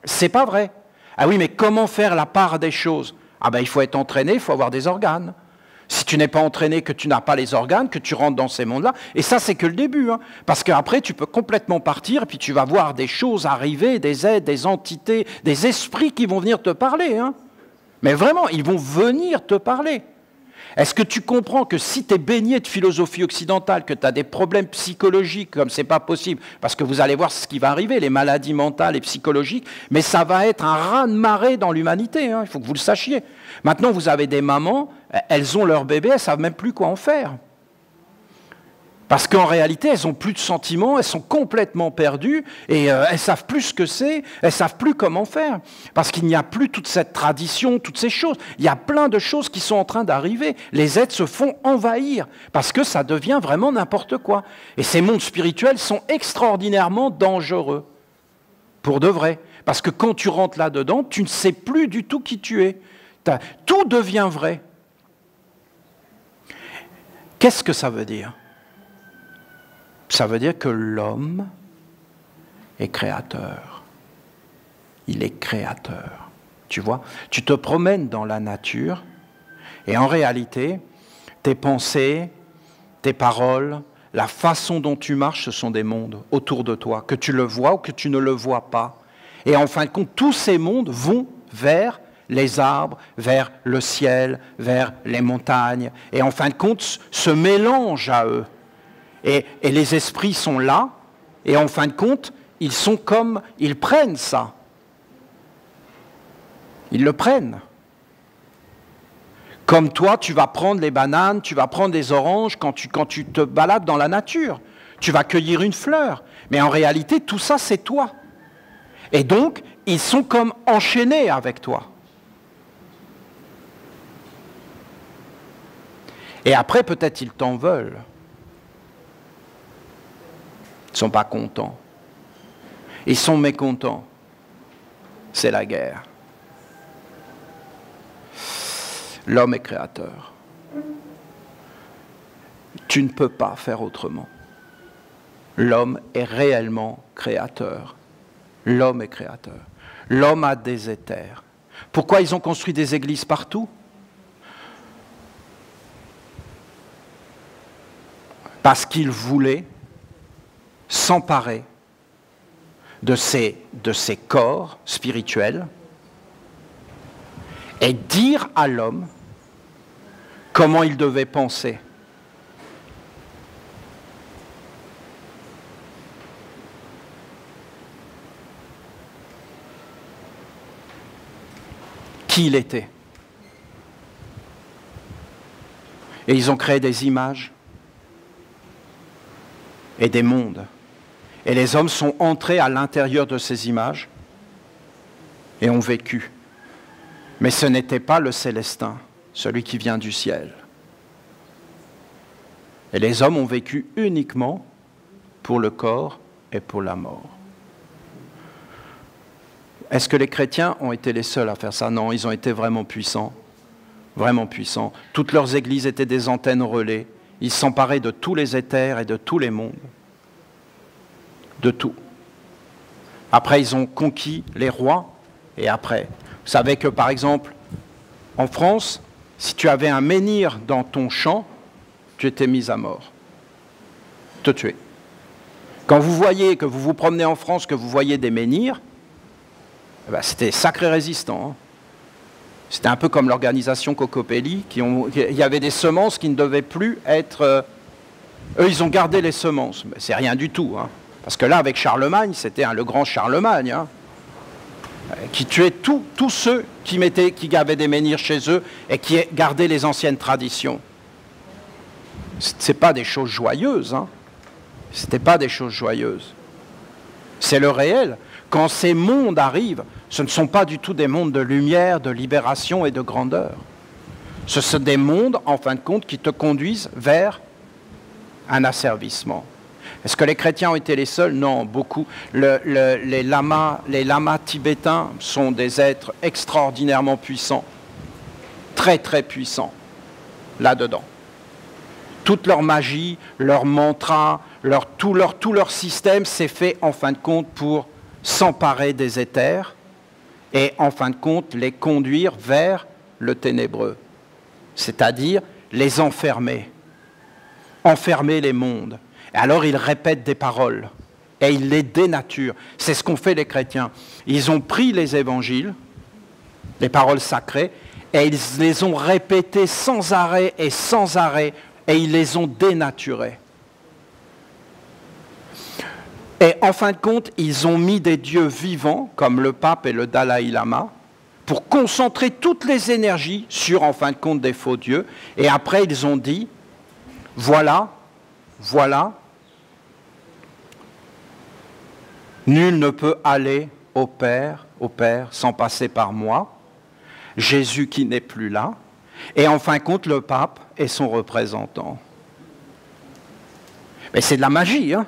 c'est pas vrai. Ah oui, mais comment faire la part des choses? Il faut être entraîné, il faut avoir des organes. Si tu n'es pas entraîné, que tu n'as pas les organes, que tu rentres dans ces mondes-là, et ça c'est que le début, hein, parce qu'après tu peux complètement partir, et puis tu vas voir des choses arriver, des êtres, des entités, des esprits qui vont venir te parler. Hein. Mais vraiment, ils vont venir te parler. Est-ce que tu comprends que si tu es baigné de philosophie occidentale, que tu as des problèmes psychologiques, comme c'est pas possible, parce que vous allez voir ce qui va arriver, les maladies mentales et psychologiques, mais ça va être un raz-de-marée dans l'humanité, hein, il faut que vous le sachiez. Maintenant, vous avez des mamans, elles ont leur bébé, elles ne savent même plus quoi en faire. Parce qu'en réalité, elles n'ont plus de sentiments, elles sont complètement perdues et elles ne savent plus ce que c'est, elles ne savent plus comment faire. Parce qu'il n'y a plus toute cette tradition, toutes ces choses. Il y a plein de choses qui sont en train d'arriver. Les êtres se font envahir parce que ça devient vraiment n'importe quoi. Et ces mondes spirituels sont extraordinairement dangereux. Pour de vrai. Parce que quand tu rentres là-dedans, tu ne sais plus du tout qui tu es. Tout devient vrai. Qu'est-ce que ça veut dire ? Ça veut dire que l'homme est créateur. Il est créateur. Tu vois ? Tu te promènes dans la nature et en réalité, tes pensées, tes paroles, la façon dont tu marches, ce sont des mondes autour de toi, que tu le vois ou que tu ne le vois pas. Et en fin de compte, tous ces mondes vont vers les arbres, vers le ciel, vers les montagnes. Et en fin de compte, se mélangent à eux. Et les esprits sont là, et en fin de compte, ils prennent ça. Ils le prennent. Comme toi, tu vas prendre les bananes, tu vas prendre les oranges quand tu te balades dans la nature. Tu vas cueillir une fleur. Mais en réalité, tout ça, c'est toi. Et donc, ils sont comme enchaînés avec toi. Et après, peut-être ils t'en veulent. Ils ne sont pas contents. Ils sont mécontents. C'est la guerre. L'homme est créateur. Tu ne peux pas faire autrement. L'homme est réellement créateur. L'homme est créateur. L'homme a des éthers. Pourquoi ils ont construit des églises partout ? Parce qu'ils voulaient s'emparer de ces corps spirituels et dire à l'homme comment il devait penser. Qui il était. Et ils ont créé des images et des mondes. Et les hommes sont entrés à l'intérieur de ces images et ont vécu. Mais ce n'était pas le célestin, celui qui vient du ciel. Et les hommes ont vécu uniquement pour le corps et pour la mort. Est-ce que les chrétiens ont été les seuls à faire ça? Non, ils ont été vraiment puissants. Vraiment puissants. Toutes leurs églises étaient des antennes relais. Ils s'emparaient de tous les éthers et de tous les mondes. De tout. Après, ils ont conquis les rois. Et après, vous savez que, par exemple, en France, si tu avais un menhir dans ton champ, tu étais mis à mort. Te tuer. Quand vous voyez, que vous vous promenez en France, que vous voyez des menhirs, eh ben, c'était sacré résistant. Hein. C'était un peu comme l'organisation Cocopelli. Il y avait des semences qui ne devaient plus être... eux, ils ont gardé les semences. Mais c'est rien du tout. Hein. Parce que là, avec Charlemagne, c'était le grand Charlemagne, hein, qui tuait tous ceux qui avaient des menhirs chez eux et qui gardaient les anciennes traditions. Ce n'est pas des choses joyeuses. Hein. Ce n'était pas des choses joyeuses. C'est le réel. Quand ces mondes arrivent, ce ne sont pas du tout des mondes de lumière, de libération et de grandeur. Ce sont des mondes, en fin de compte, qui te conduisent vers un asservissement. Est-ce que les chrétiens ont été les seuls? Non, beaucoup. Les lamas tibétains sont des êtres extraordinairement puissants, très très puissants, là-dedans. Toute leur magie, leur mantra, tout leur système s'est fait, en fin de compte, pour s'emparer des éthers et, en fin de compte, les conduire vers le ténébreux, c'est-à-dire les enfermer les mondes. Et alors ils répètent des paroles et ils les dénaturent. C'est ce qu'ont fait les chrétiens. Ils ont pris les évangiles, les paroles sacrées, et ils les ont répétées sans arrêt, et ils les ont dénaturées. Et en fin de compte, ils ont mis des dieux vivants, comme le pape et le Dalai Lama, pour concentrer toutes les énergies sur, en fin de compte, des faux dieux. Et après, ils ont dit, voilà voilà, nul ne peut aller au Père, sans passer par moi, Jésus qui n'est plus là, et en fin de compte, le pape est son représentant. Mais c'est de la magie, hein.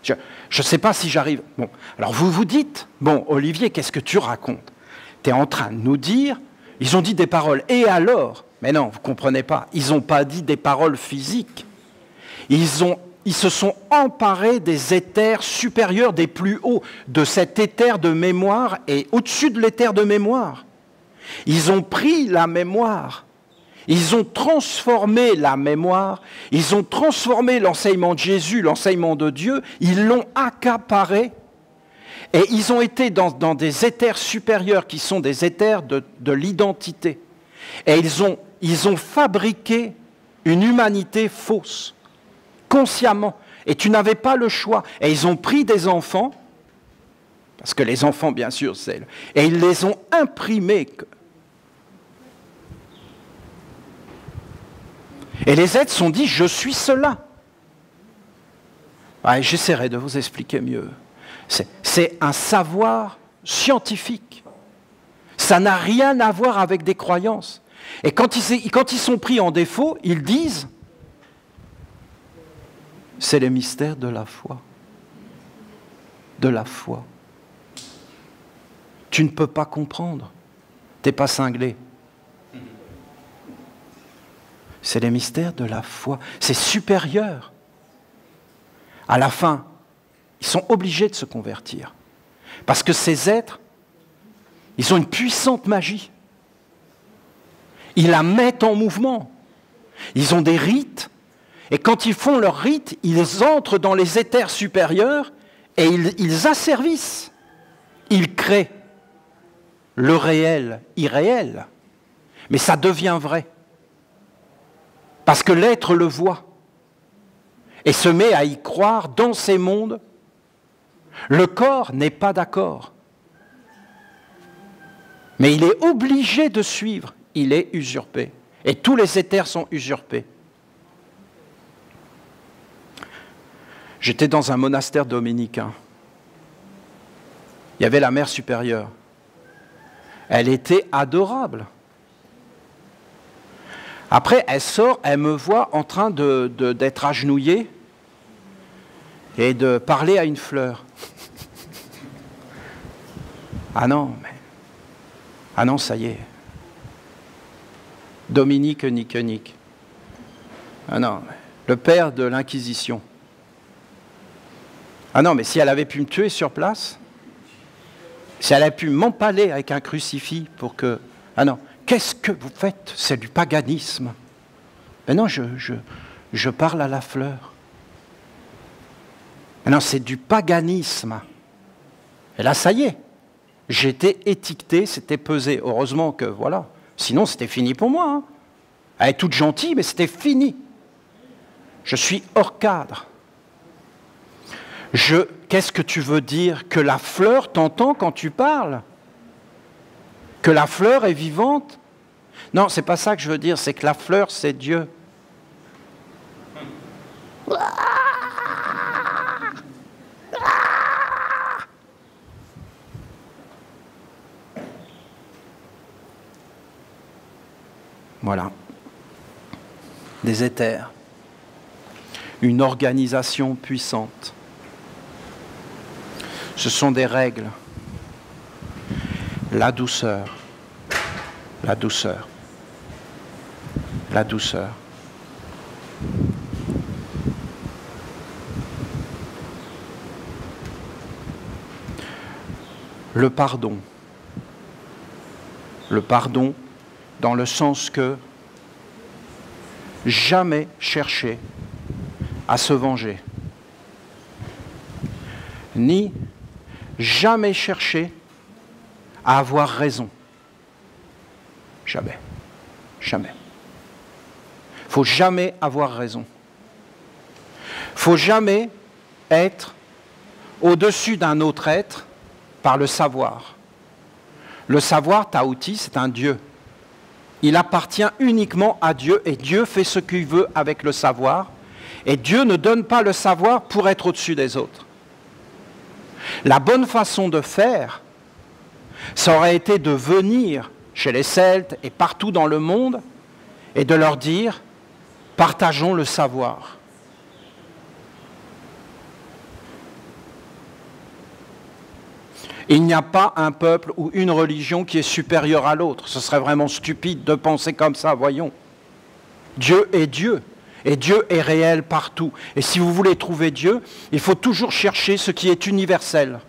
Je ne sais pas si j'arrive... Bon, alors vous vous dites, bon, Olivier, qu'est-ce que tu racontes? Tu es en train de nous dire, ils ont dit des paroles, et alors? Mais non, vous ne comprenez pas, ils n'ont pas dit des paroles physiques. Ils se sont emparés des éthers supérieurs, des plus hauts, de cet éther de mémoire, et au-dessus de l'éther de mémoire. Ils ont pris la mémoire, ils ont transformé la mémoire, ils ont transformé l'enseignement de Jésus, l'enseignement de Dieu, ils l'ont accaparé, et ils ont été dans des éthers supérieurs qui sont des éthers de l'identité. Et ils ont fabriqué une humanité fausse, consciemment, et tu n'avais pas le choix. Et ils ont pris des enfants, parce que les enfants, bien sûr, c'est... Et ils les ont imprimés. Et les êtres se sont dit, je suis cela. Ouais, j'essaierai de vous expliquer mieux. C'est un savoir scientifique. Ça n'a rien à voir avec des croyances. Et quand ils sont pris en défaut, ils disent, c'est les mystères de la foi. De la foi. Tu ne peux pas comprendre. Tu n'es pas cinglé. C'est les mystères de la foi. C'est supérieur. À la fin, ils sont obligés de se convertir. Parce que ces êtres, ils ont une puissante magie. Ils la mettent en mouvement. Ils ont des rites. Et quand ils font leurs rites, ils entrent dans les éthers supérieurs et ils asservissent. Ils créent le réel irréel. Mais ça devient vrai. Parce que l'être le voit et se met à y croire dans ces mondes. Le corps n'est pas d'accord. Mais il est obligé de suivre. Il est usurpé. Et tous les éthers sont usurpés. J'étais dans un monastère dominicain. Il y avait la mère supérieure. Elle était adorable. Après, elle sort, elle me voit en train d'être agenouillée et de parler à une fleur. Ah non, ça y est. Dominique Nick. Ah non, le père de l'Inquisition. Ah non, mais si elle avait pu me tuer sur place, si elle avait pu m'empaler avec un crucifix pour que... Ah non. Qu'est-ce que vous faites? C'est du paganisme. Mais non, je parle à la fleur. Mais non, c'est du paganisme. Et là, ça y est. J'étais étiqueté, c'était pesé. Heureusement que, voilà. Sinon, c'était fini pour moi. Hein. Elle est toute gentille, mais c'était fini. Je suis hors cadre. Qu'est-ce que tu veux dire? Que la fleur t'entend quand tu parles? Que la fleur est vivante? Non, c'est pas ça que je veux dire, c'est que la fleur, c'est Dieu. Voilà. Des éthers. Une organisation puissante. Ce sont des règles. La douceur. La douceur. La douceur. Le pardon. Le pardon dans le sens que jamais chercher à se venger, ni jamais chercher à avoir raison. Jamais. Jamais. Il ne faut jamais avoir raison. Il ne faut jamais être au-dessus d'un autre être par le savoir. Le savoir, Taouti, c'est un Dieu. Il appartient uniquement à Dieu et Dieu fait ce qu'il veut avec le savoir. Et Dieu ne donne pas le savoir pour être au-dessus des autres. La bonne façon de faire, ça aurait été de venir chez les Celtes et partout dans le monde et de leur dire « partageons le savoir ». Il n'y a pas un peuple ou une religion qui est supérieure à l'autre. Ce serait vraiment stupide de penser comme ça, voyons. Dieu est Dieu, et Dieu est réel partout. Et si vous voulez trouver Dieu, il faut toujours chercher ce qui est universel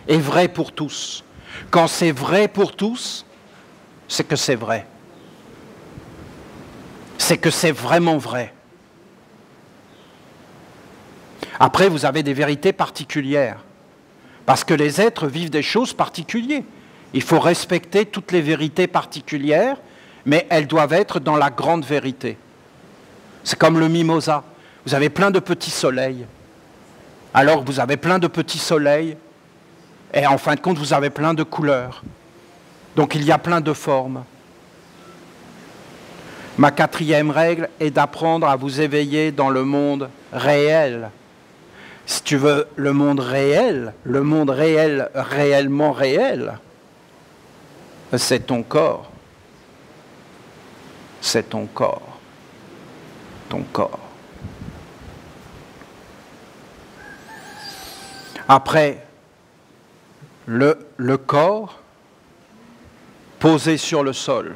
et vrai pour tous. Quand c'est vrai pour tous, c'est que c'est vrai. C'est que c'est vraiment vrai. Après, vous avez des vérités particulières. Parce que les êtres vivent des choses particulières. Il faut respecter toutes les vérités particulières, mais elles doivent être dans la grande vérité. C'est comme le mimosa. Vous avez plein de petits soleils. Alors vous avez plein de petits soleils, et en fin de compte, vous avez plein de couleurs. Donc il y a plein de formes. Ma 4e règle est d'apprendre à vous éveiller dans le monde réel. Si tu veux le monde réel, réellement réel, c'est ton corps. C'est ton corps. Ton corps. Après, le corps posé sur le sol.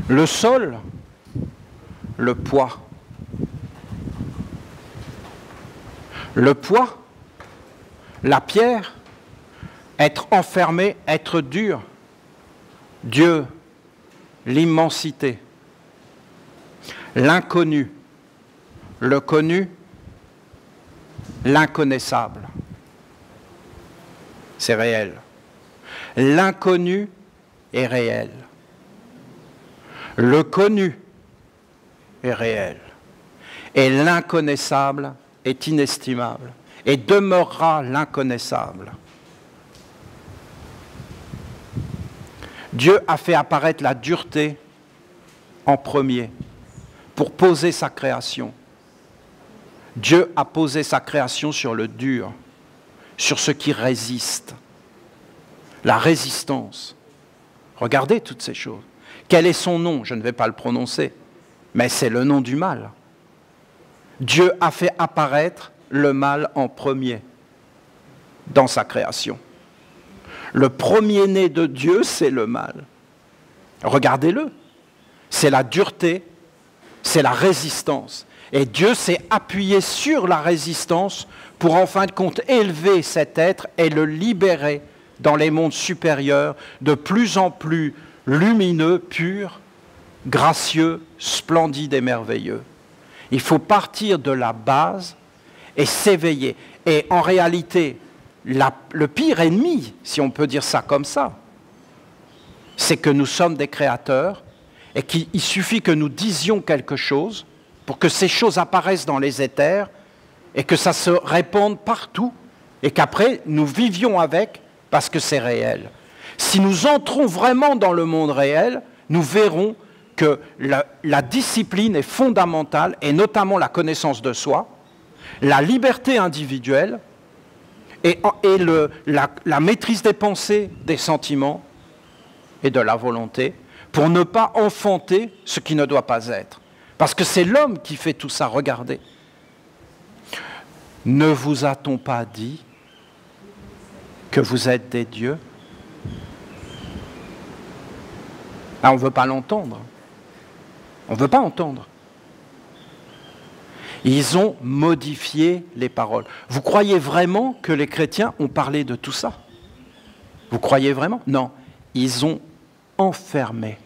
Le sol, le poids. Le poids, la pierre, être enfermé, être dur. Dieu, l'immensité. L'inconnu, le connu, l'inconnaissable. C'est réel. L'inconnu est réel. Le connu est réel. Et l'inconnaissable est inestimable. Et demeurera l'inconnaissable. Dieu a fait apparaître la dureté en premier pour poser sa création. Dieu a posé sa création sur le dur, sur ce qui résiste. La résistance. Regardez toutes ces choses. Quel est son nom? Je ne vais pas le prononcer, mais c'est le nom du mal. Dieu a fait apparaître le mal en premier dans sa création. Le premier-né de Dieu, c'est le mal. Regardez-le. C'est la dureté, c'est la résistance. Et Dieu s'est appuyé sur la résistance pour en fin de compte élever cet être et le libérer dans les mondes supérieurs, de plus en plus lumineux, pur, gracieux, splendide et merveilleux. Il faut partir de la base et s'éveiller. Et en réalité, le pire ennemi, si on peut dire ça comme ça, c'est que nous sommes des créateurs et qu'il suffit que nous disions quelque chose pour que ces choses apparaissent dans les éthers et que ça se répande partout et qu'après nous vivions avec parce que c'est réel. Si nous entrons vraiment dans le monde réel, nous verrons que la discipline est fondamentale, et notamment la connaissance de soi, la liberté individuelle et la maîtrise des pensées, des sentiments et de la volonté, pour ne pas enfanter ce qui ne doit pas être. Parce que c'est l'homme qui fait tout ça, regardez. Ne vous a-t-on pas dit que vous êtes des dieux? Ah, on ne veut pas l'entendre. On ne veut pas entendre. Ils ont modifié les paroles. Vous croyez vraiment que les chrétiens ont parlé de tout ça? Vous croyez vraiment? Non. Ils ont enfermé.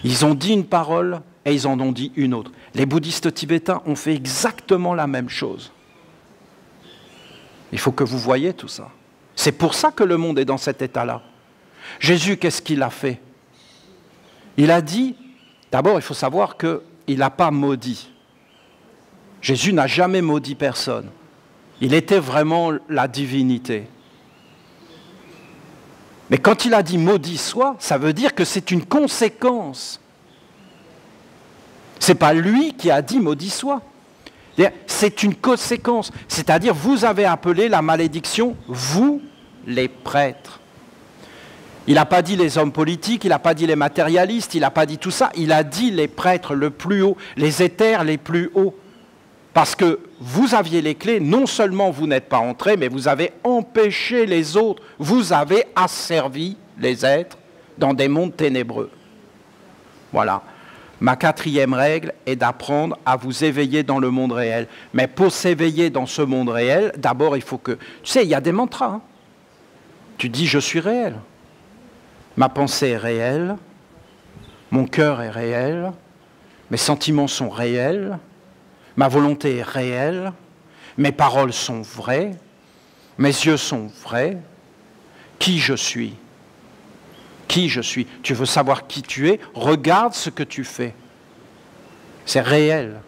Ils ont dit une parole et ils en ont dit une autre. Les bouddhistes tibétains ont fait exactement la même chose. Il faut que vous voyiez tout ça. C'est pour ça que le monde est dans cet état-là. Jésus, qu'est-ce qu'il a fait? Il a dit, d'abord il faut savoir qu'il n'a pas maudit. Jésus n'a jamais maudit personne. Il était vraiment la divinité. Mais quand il a dit « maudit soit », ça veut dire que c'est une conséquence Ce n'est pas lui qui a dit « maudit soit ». C'est une conséquence. C'est-à-dire, vous avez appelé la malédiction, vous, les prêtres. Il n'a pas dit les hommes politiques, il n'a pas dit les matérialistes, il n'a pas dit tout ça. Il a dit les prêtres le plus haut, les éthers les plus hauts. Parce que vous aviez les clés, non seulement vous n'êtes pas entrés, mais vous avez empêché les autres. Vous avez asservi les êtres dans des mondes ténébreux. Voilà. Ma 4e règle est d'apprendre à vous éveiller dans le monde réel. Mais pour s'éveiller dans ce monde réel, d'abord il faut que... Tu sais, il y a des mantras. Hein. Tu dis « je suis réel ». Ma pensée est réelle, mon cœur est réel, mes sentiments sont réels, ma volonté est réelle, mes paroles sont vraies, mes yeux sont vrais. Qui je suis? Qui je suis? Tu veux savoir qui tu es? Regarde ce que tu fais. C'est réel.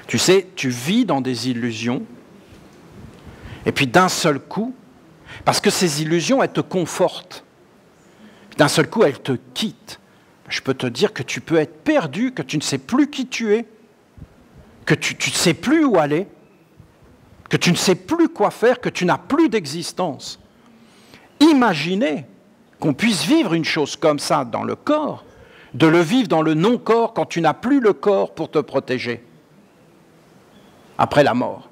Tu sais, tu vis dans des illusions, et puis d'un seul coup, parce que ces illusions, elles te confortent. D'un seul coup, elles te quittent. Je peux te dire que tu peux être perdu, que tu ne sais plus qui tu es, que tu ne sais plus où aller, que tu ne sais plus quoi faire, que tu n'as plus d'existence. Imaginez qu'on puisse vivre une chose comme ça dans le corps, de le vivre dans le non-corps quand tu n'as plus le corps pour te protéger, après la mort.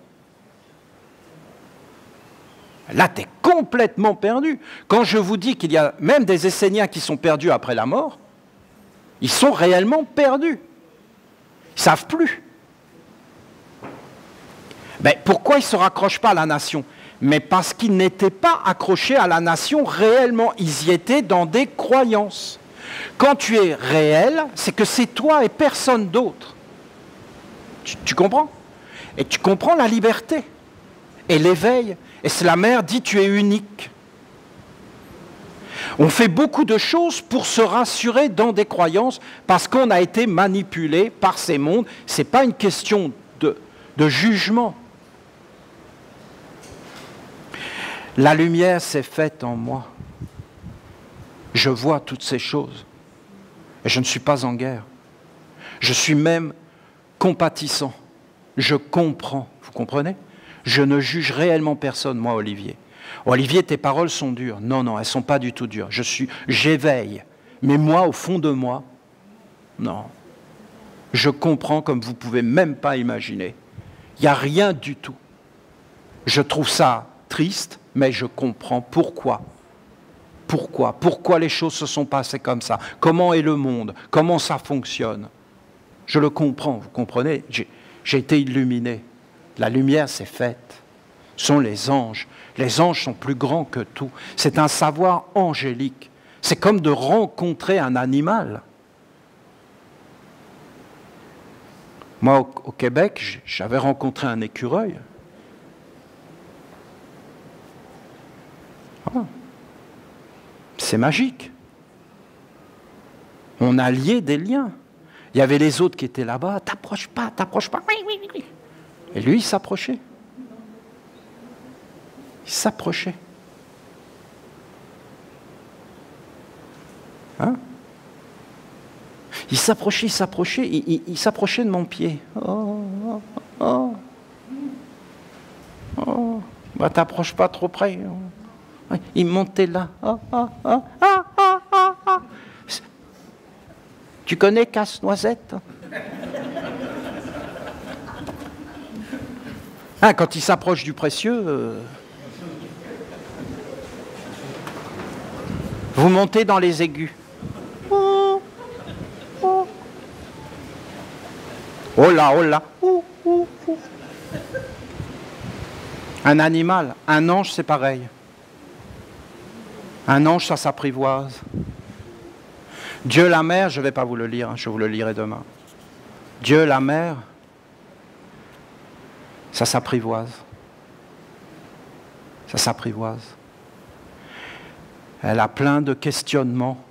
Là, tu es complètement perdu. Quand je vous dis qu'il y a même des Esséniens qui sont perdus après la mort, ils sont réellement perdus. Ils ne savent plus. Mais pourquoi ils ne se raccrochent pas à la nation? Mais parce qu'ils n'étaient pas accrochés à la nation réellement. Ils y étaient dans des croyances. Quand tu es réel, c'est que c'est toi et personne d'autre. Tu comprends? Et tu comprends la liberté et l'éveil. Et c'est la mère dit, tu es unique. On fait beaucoup de choses pour se rassurer dans des croyances parce qu'on a été manipulé par ces mondes. Ce n'est pas une question de jugement. La lumière s'est faite en moi. Je vois toutes ces choses. Et je ne suis pas en guerre. Je suis même compatissant. Je comprends. Vous comprenez ? Je ne juge réellement personne, moi, Olivier. Olivier, tes paroles sont dures. Non, non, elles ne sont pas du tout dures. J'éveille. Mais moi, au fond de moi, non. Je comprends comme vous ne pouvez même pas imaginer. Il n'y a rien du tout. Je trouve ça triste, mais je comprends pourquoi. Pourquoi les choses se sont passées comme ça? Comment est le monde? Comment ça fonctionne? Je le comprends, vous comprenez? J'ai été illuminé. La lumière s'est faite. Ce sont les anges. Les anges sont plus grands que tout. C'est un savoir angélique. C'est comme de rencontrer un animal. Moi, au Québec, j'avais rencontré un écureuil. Ah. C'est magique. On a lié des liens. Il y avait les autres qui étaient là-bas. T'approches pas, t'approches pas. Oui, oui, oui. Et lui, il s'approchait. Il s'approchait. Hein? Il s'approchait, il s'approchait de mon pied. Oh, oh, oh. Oh. Bah, t'approches pas trop près. Il montait là. Oh, oh, oh, oh, oh, oh, oh. Tu connais Casse-Noisette? Hein, quand il s'approche du précieux, vous montez dans les aigus. Oh, oh. Oh là, oh là. Oh, oh, oh. Un animal, un ange, c'est pareil. Un ange, ça s'apprivoise. Dieu la mère, je ne vais pas vous le lire, je vous le lirai demain. Dieu la mère, ça s'apprivoise. Ça s'apprivoise. Elle a plein de questionnements.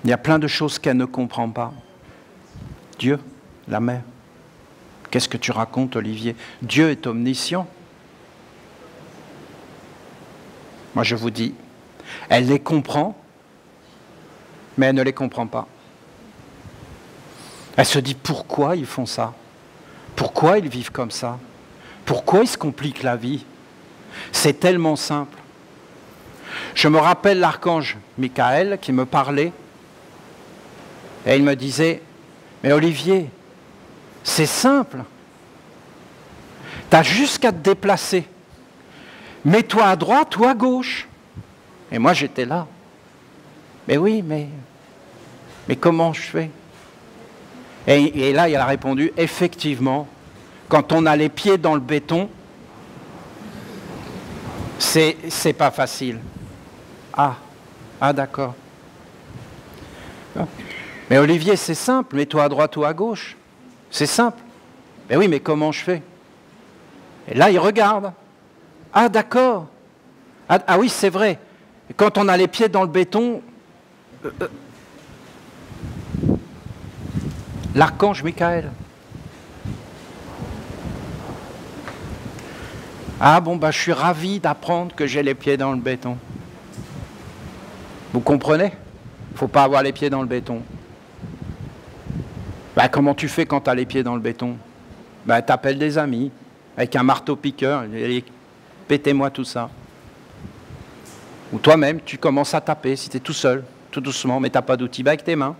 Il y a plein de choses qu'elle ne comprend pas. Dieu, la mère. Qu'est-ce que tu racontes, Olivier? Dieu est omniscient. Moi, je vous dis, elle les comprend, mais elle ne les comprend pas. Elle se dit pourquoi ils font ça? Pourquoi ils vivent comme ça? Pourquoi ils se compliquent la vie? C'est tellement simple. Je me rappelle l'archange Michael qui me parlait et il me disait « Mais Olivier, c'est simple. Tu as juste qu'à te déplacer. Mets-toi à droite ou à gauche. » Et moi j'étais là. Mais oui, mais comment je fais? Et là, il a répondu, effectivement, quand on a les pieds dans le béton, c'est pas facile. Ah d'accord. Mais Olivier, c'est simple, mets-toi à droite ou à gauche. C'est simple. Mais oui, mais comment je fais? Et là, il regarde. Ah d'accord. Ah oui, c'est vrai. Quand on a les pieds dans le béton, l'archange Michael. Ah bon, je suis ravi d'apprendre que j'ai les pieds dans le béton. Vous comprenez? Il ne faut pas avoir les pieds dans le béton. Comment tu fais quand tu as les pieds dans le béton? Tu appelles des amis, avec un marteau-piqueur, pétez-moi tout ça. Ou toi-même, tu commences à taper, si tu es tout seul, tout doucement, mais tu n'as pas d'outils, avec tes mains.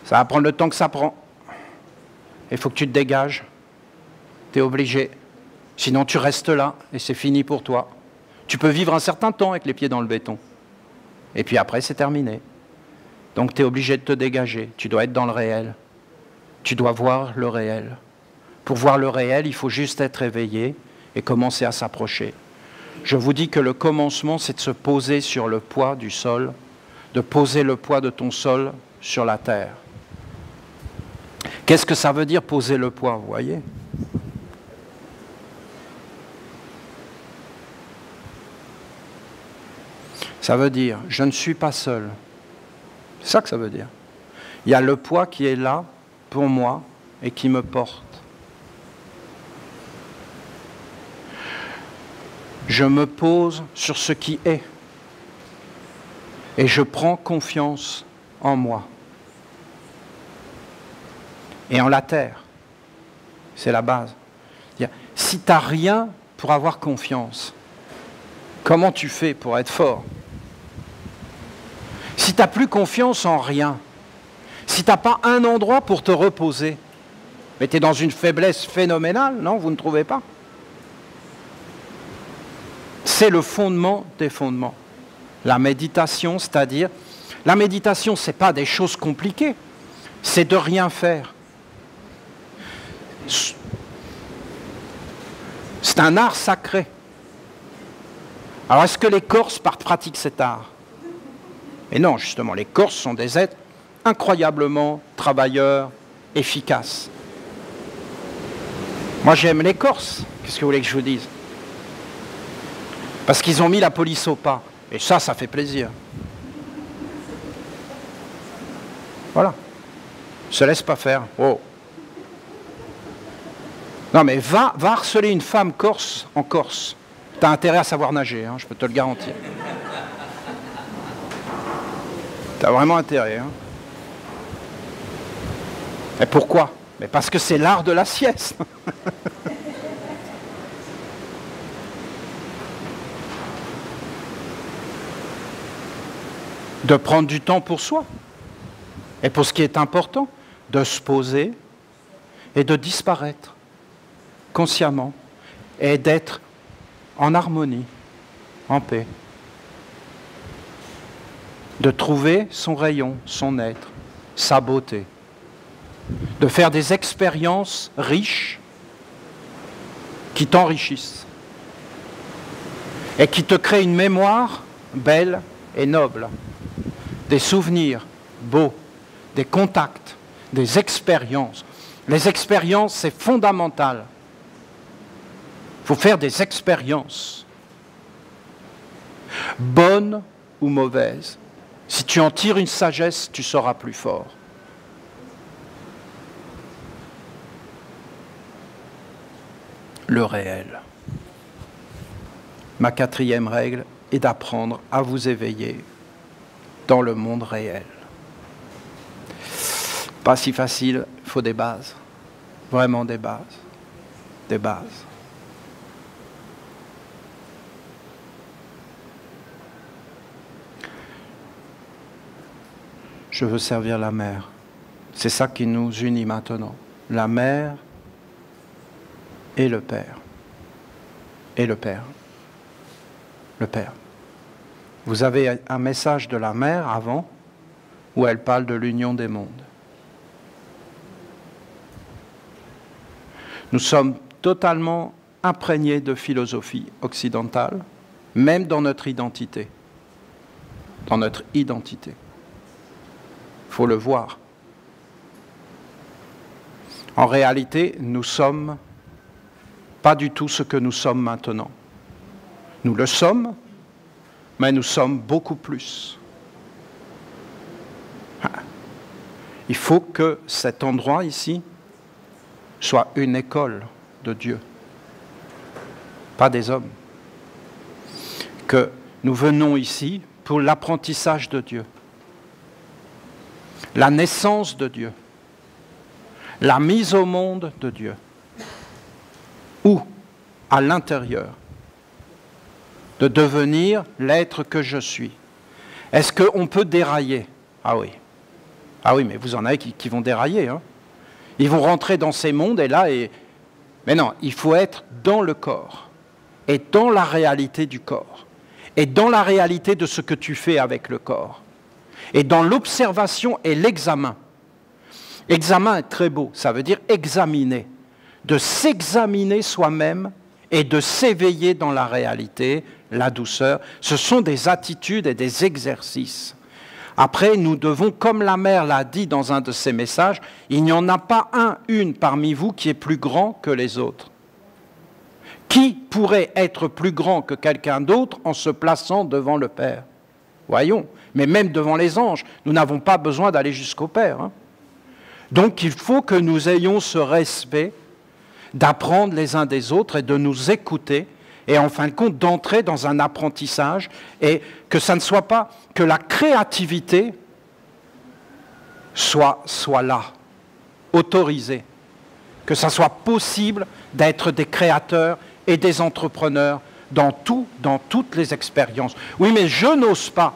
Ça va prendre le temps que ça prend. Il faut que tu te dégages. Tu es obligé. Sinon, tu restes là et c'est fini pour toi. Tu peux vivre un certain temps avec les pieds dans le béton. Et puis après, c'est terminé. Donc, tu es obligé de te dégager. Tu dois être dans le réel. Tu dois voir le réel. Pour voir le réel, il faut juste être éveillé et commencer à s'approcher. Je vous dis que le commencement, c'est de se poser sur le poids du sol, de poser le poids de ton sol sur la terre. Qu'est-ce que ça veut dire poser le poids, vous voyez? Ça veut dire, je ne suis pas seul. C'est ça que ça veut dire. Il y a le poids qui est là pour moi et qui me porte. Je me pose sur ce qui est et je prends confiance en moi et en la terre. C'est la base. Si tu n'as rien pour avoir confiance, comment tu fais pour être fort? Si tu n'as plus confiance en rien, si tu n'as pas un endroit pour te reposer, mais tu es dans une faiblesse phénoménale, non, vous ne trouvez pas? C'est le fondement des fondements. La méditation, c'est-à-dire, la méditation, ce n'est pas des choses compliquées, c'est de rien faire. C'est un art sacré. Alors, est-ce que les Corses pratiquent cet art? Et non, justement, les Corses sont des êtres incroyablement travailleurs, efficaces. Moi, j'aime les Corses. Qu'est-ce que vous voulez que je vous dise? Parce qu'ils ont mis la police au pas. Et ça fait plaisir. Voilà. Se laisse pas faire. Oh. Non, mais va harceler une femme corse en Corse. T'as intérêt à savoir nager, hein, je peux te le garantir. T'as vraiment intérêt. Hein. Et pourquoi? Mais parce que c'est l'art de la sieste. De prendre du temps pour soi. Et pour ce qui est important, de se poser et de disparaître consciemment et d'être en harmonie, en paix. De trouver son rayon, son être, sa beauté. De faire des expériences riches qui t'enrichissent et qui te créent une mémoire belle et noble. Des souvenirs beaux, des contacts, des expériences. Les expériences, c'est fondamental. Il faut faire des expériences, bonnes ou mauvaises. Si tu en tires une sagesse, tu seras plus fort. Le réel. Ma 4e règle est d'apprendre à vous éveiller dans le monde réel. Pas si facile, il faut des bases. Vraiment des bases. Des bases. Je veux servir la mère. C'est ça qui nous unit maintenant. La mère et le Père. Et le Père. Le Père. Vous avez un message de la mère avant où elle parle de l'union des mondes. Nous sommes totalement imprégnés de philosophie occidentale, même dans notre identité. Dans notre identité. Il faut le voir. En réalité, nous sommes pas du tout ce que nous sommes maintenant. Nous le sommes, mais nous sommes beaucoup plus. Il faut que cet endroit ici soit une école de Dieu, pas des hommes. Que nous venons ici pour l'apprentissage de Dieu, la naissance de Dieu, la mise au monde de Dieu. Ou à l'intérieur, de devenir l'être que je suis. Est-ce qu'on peut dérailler? Ah oui. Ah oui, mais vous en avez qui vont dérailler. Hein. Ils vont rentrer dans ces mondes et là... Mais non, il faut être dans le corps. Et dans la réalité du corps. Et dans la réalité de ce que tu fais avec le corps. Et dans l'observation et l'examen. Examen est très beau, ça veut dire examiner. De s'examiner soi-même et de s'éveiller dans la réalité, la douceur. Ce sont des attitudes et des exercices. Après, nous devons, comme la mère l'a dit dans un de ses messages, il n'y en a pas une parmi vous qui est plus grand que les autres. Qui pourrait être plus grand que quelqu'un d'autre en se plaçant devant le Père? Voyons, mais même devant les anges, nous n'avons pas besoin d'aller jusqu'au Père. Hein. Donc il faut que nous ayons ce respect d'apprendre les uns des autres et de nous écouter et en fin de compte d'entrer dans un apprentissage et que ça ne soit pas que la créativité soit là, autorisée, que ça soit possible d'être des créateurs et des entrepreneurs dans toutes les expériences. Oui, mais je n'ose pas.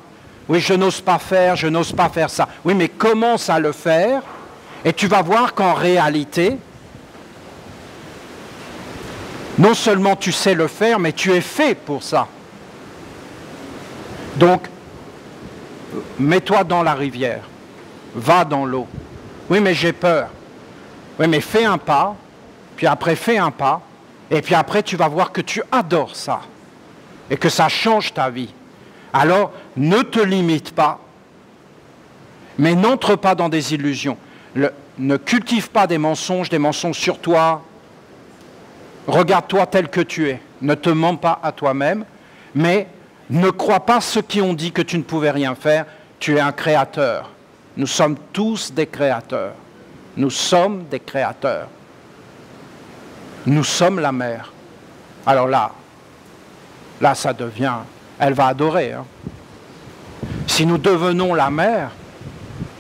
Oui, je n'ose pas faire ça. Oui, mais commence à le faire et tu vas voir qu'en réalité, non seulement tu sais le faire, mais tu es fait pour ça. Donc, mets-toi dans la rivière, va dans l'eau. Oui, mais j'ai peur. Oui, mais fais un pas, puis après fais un pas, et puis après tu vas voir que tu adores ça, et que ça change ta vie. Alors, ne te limite pas, mais n'entre pas dans des illusions. Ne cultive pas des mensonges sur toi. Regarde-toi tel que tu es. Ne te mens pas à toi-même, mais ne crois pas ceux qui ont dit que tu ne pouvais rien faire. Tu es un créateur. Nous sommes tous des créateurs. Nous sommes des créateurs. Nous sommes la mère. Alors là, ça devient... Elle va adorer. Hein. Si nous devenons la mère,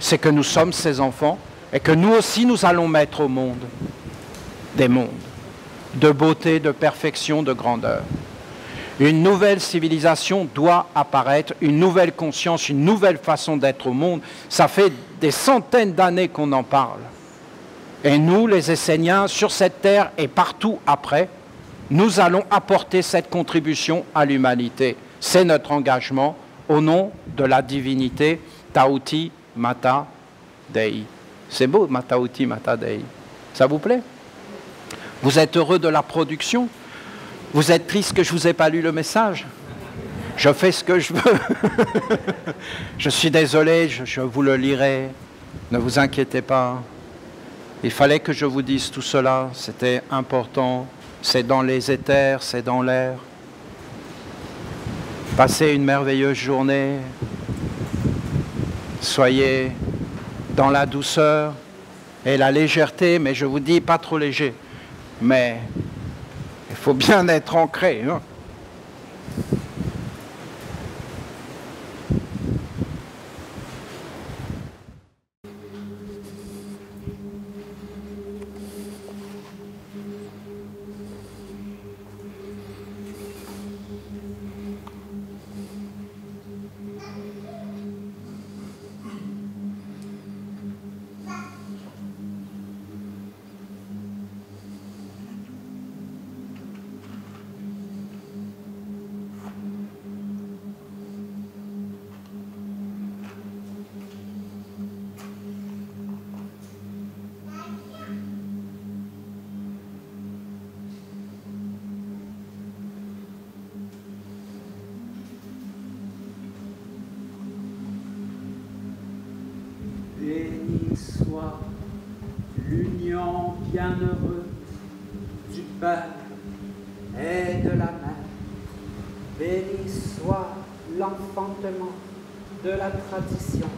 c'est que nous sommes ses enfants et que nous aussi nous allons mettre au monde des mondes de beauté, de perfection, de grandeur. Une nouvelle civilisation doit apparaître, une nouvelle conscience, une nouvelle façon d'être au monde. Ça fait des centaines d'années qu'on en parle. Et nous, les Esséniens, sur cette terre et partout après, nous allons apporter cette contribution à l'humanité. C'est notre engagement au nom de la divinité Tauti Mata Dei. C'est beau, Tauti Mata Dei. Ça vous plaît? Vous êtes heureux de la production? Vous êtes triste que je ne vous ai pas lu le message? Je fais ce que je veux. Je suis désolé, je vous le lirai. Ne vous inquiétez pas. Il fallait que je vous dise tout cela. C'était important. C'est dans les éthers, c'est dans l'air. Passez une merveilleuse journée. Soyez dans la douceur et la légèreté, mais je vous dis pas trop léger. Mais il faut bien être ancré. Hein. Béni soit l'union bienheureuse du Père et de la Mère. Béni soit l'enfantement de la tradition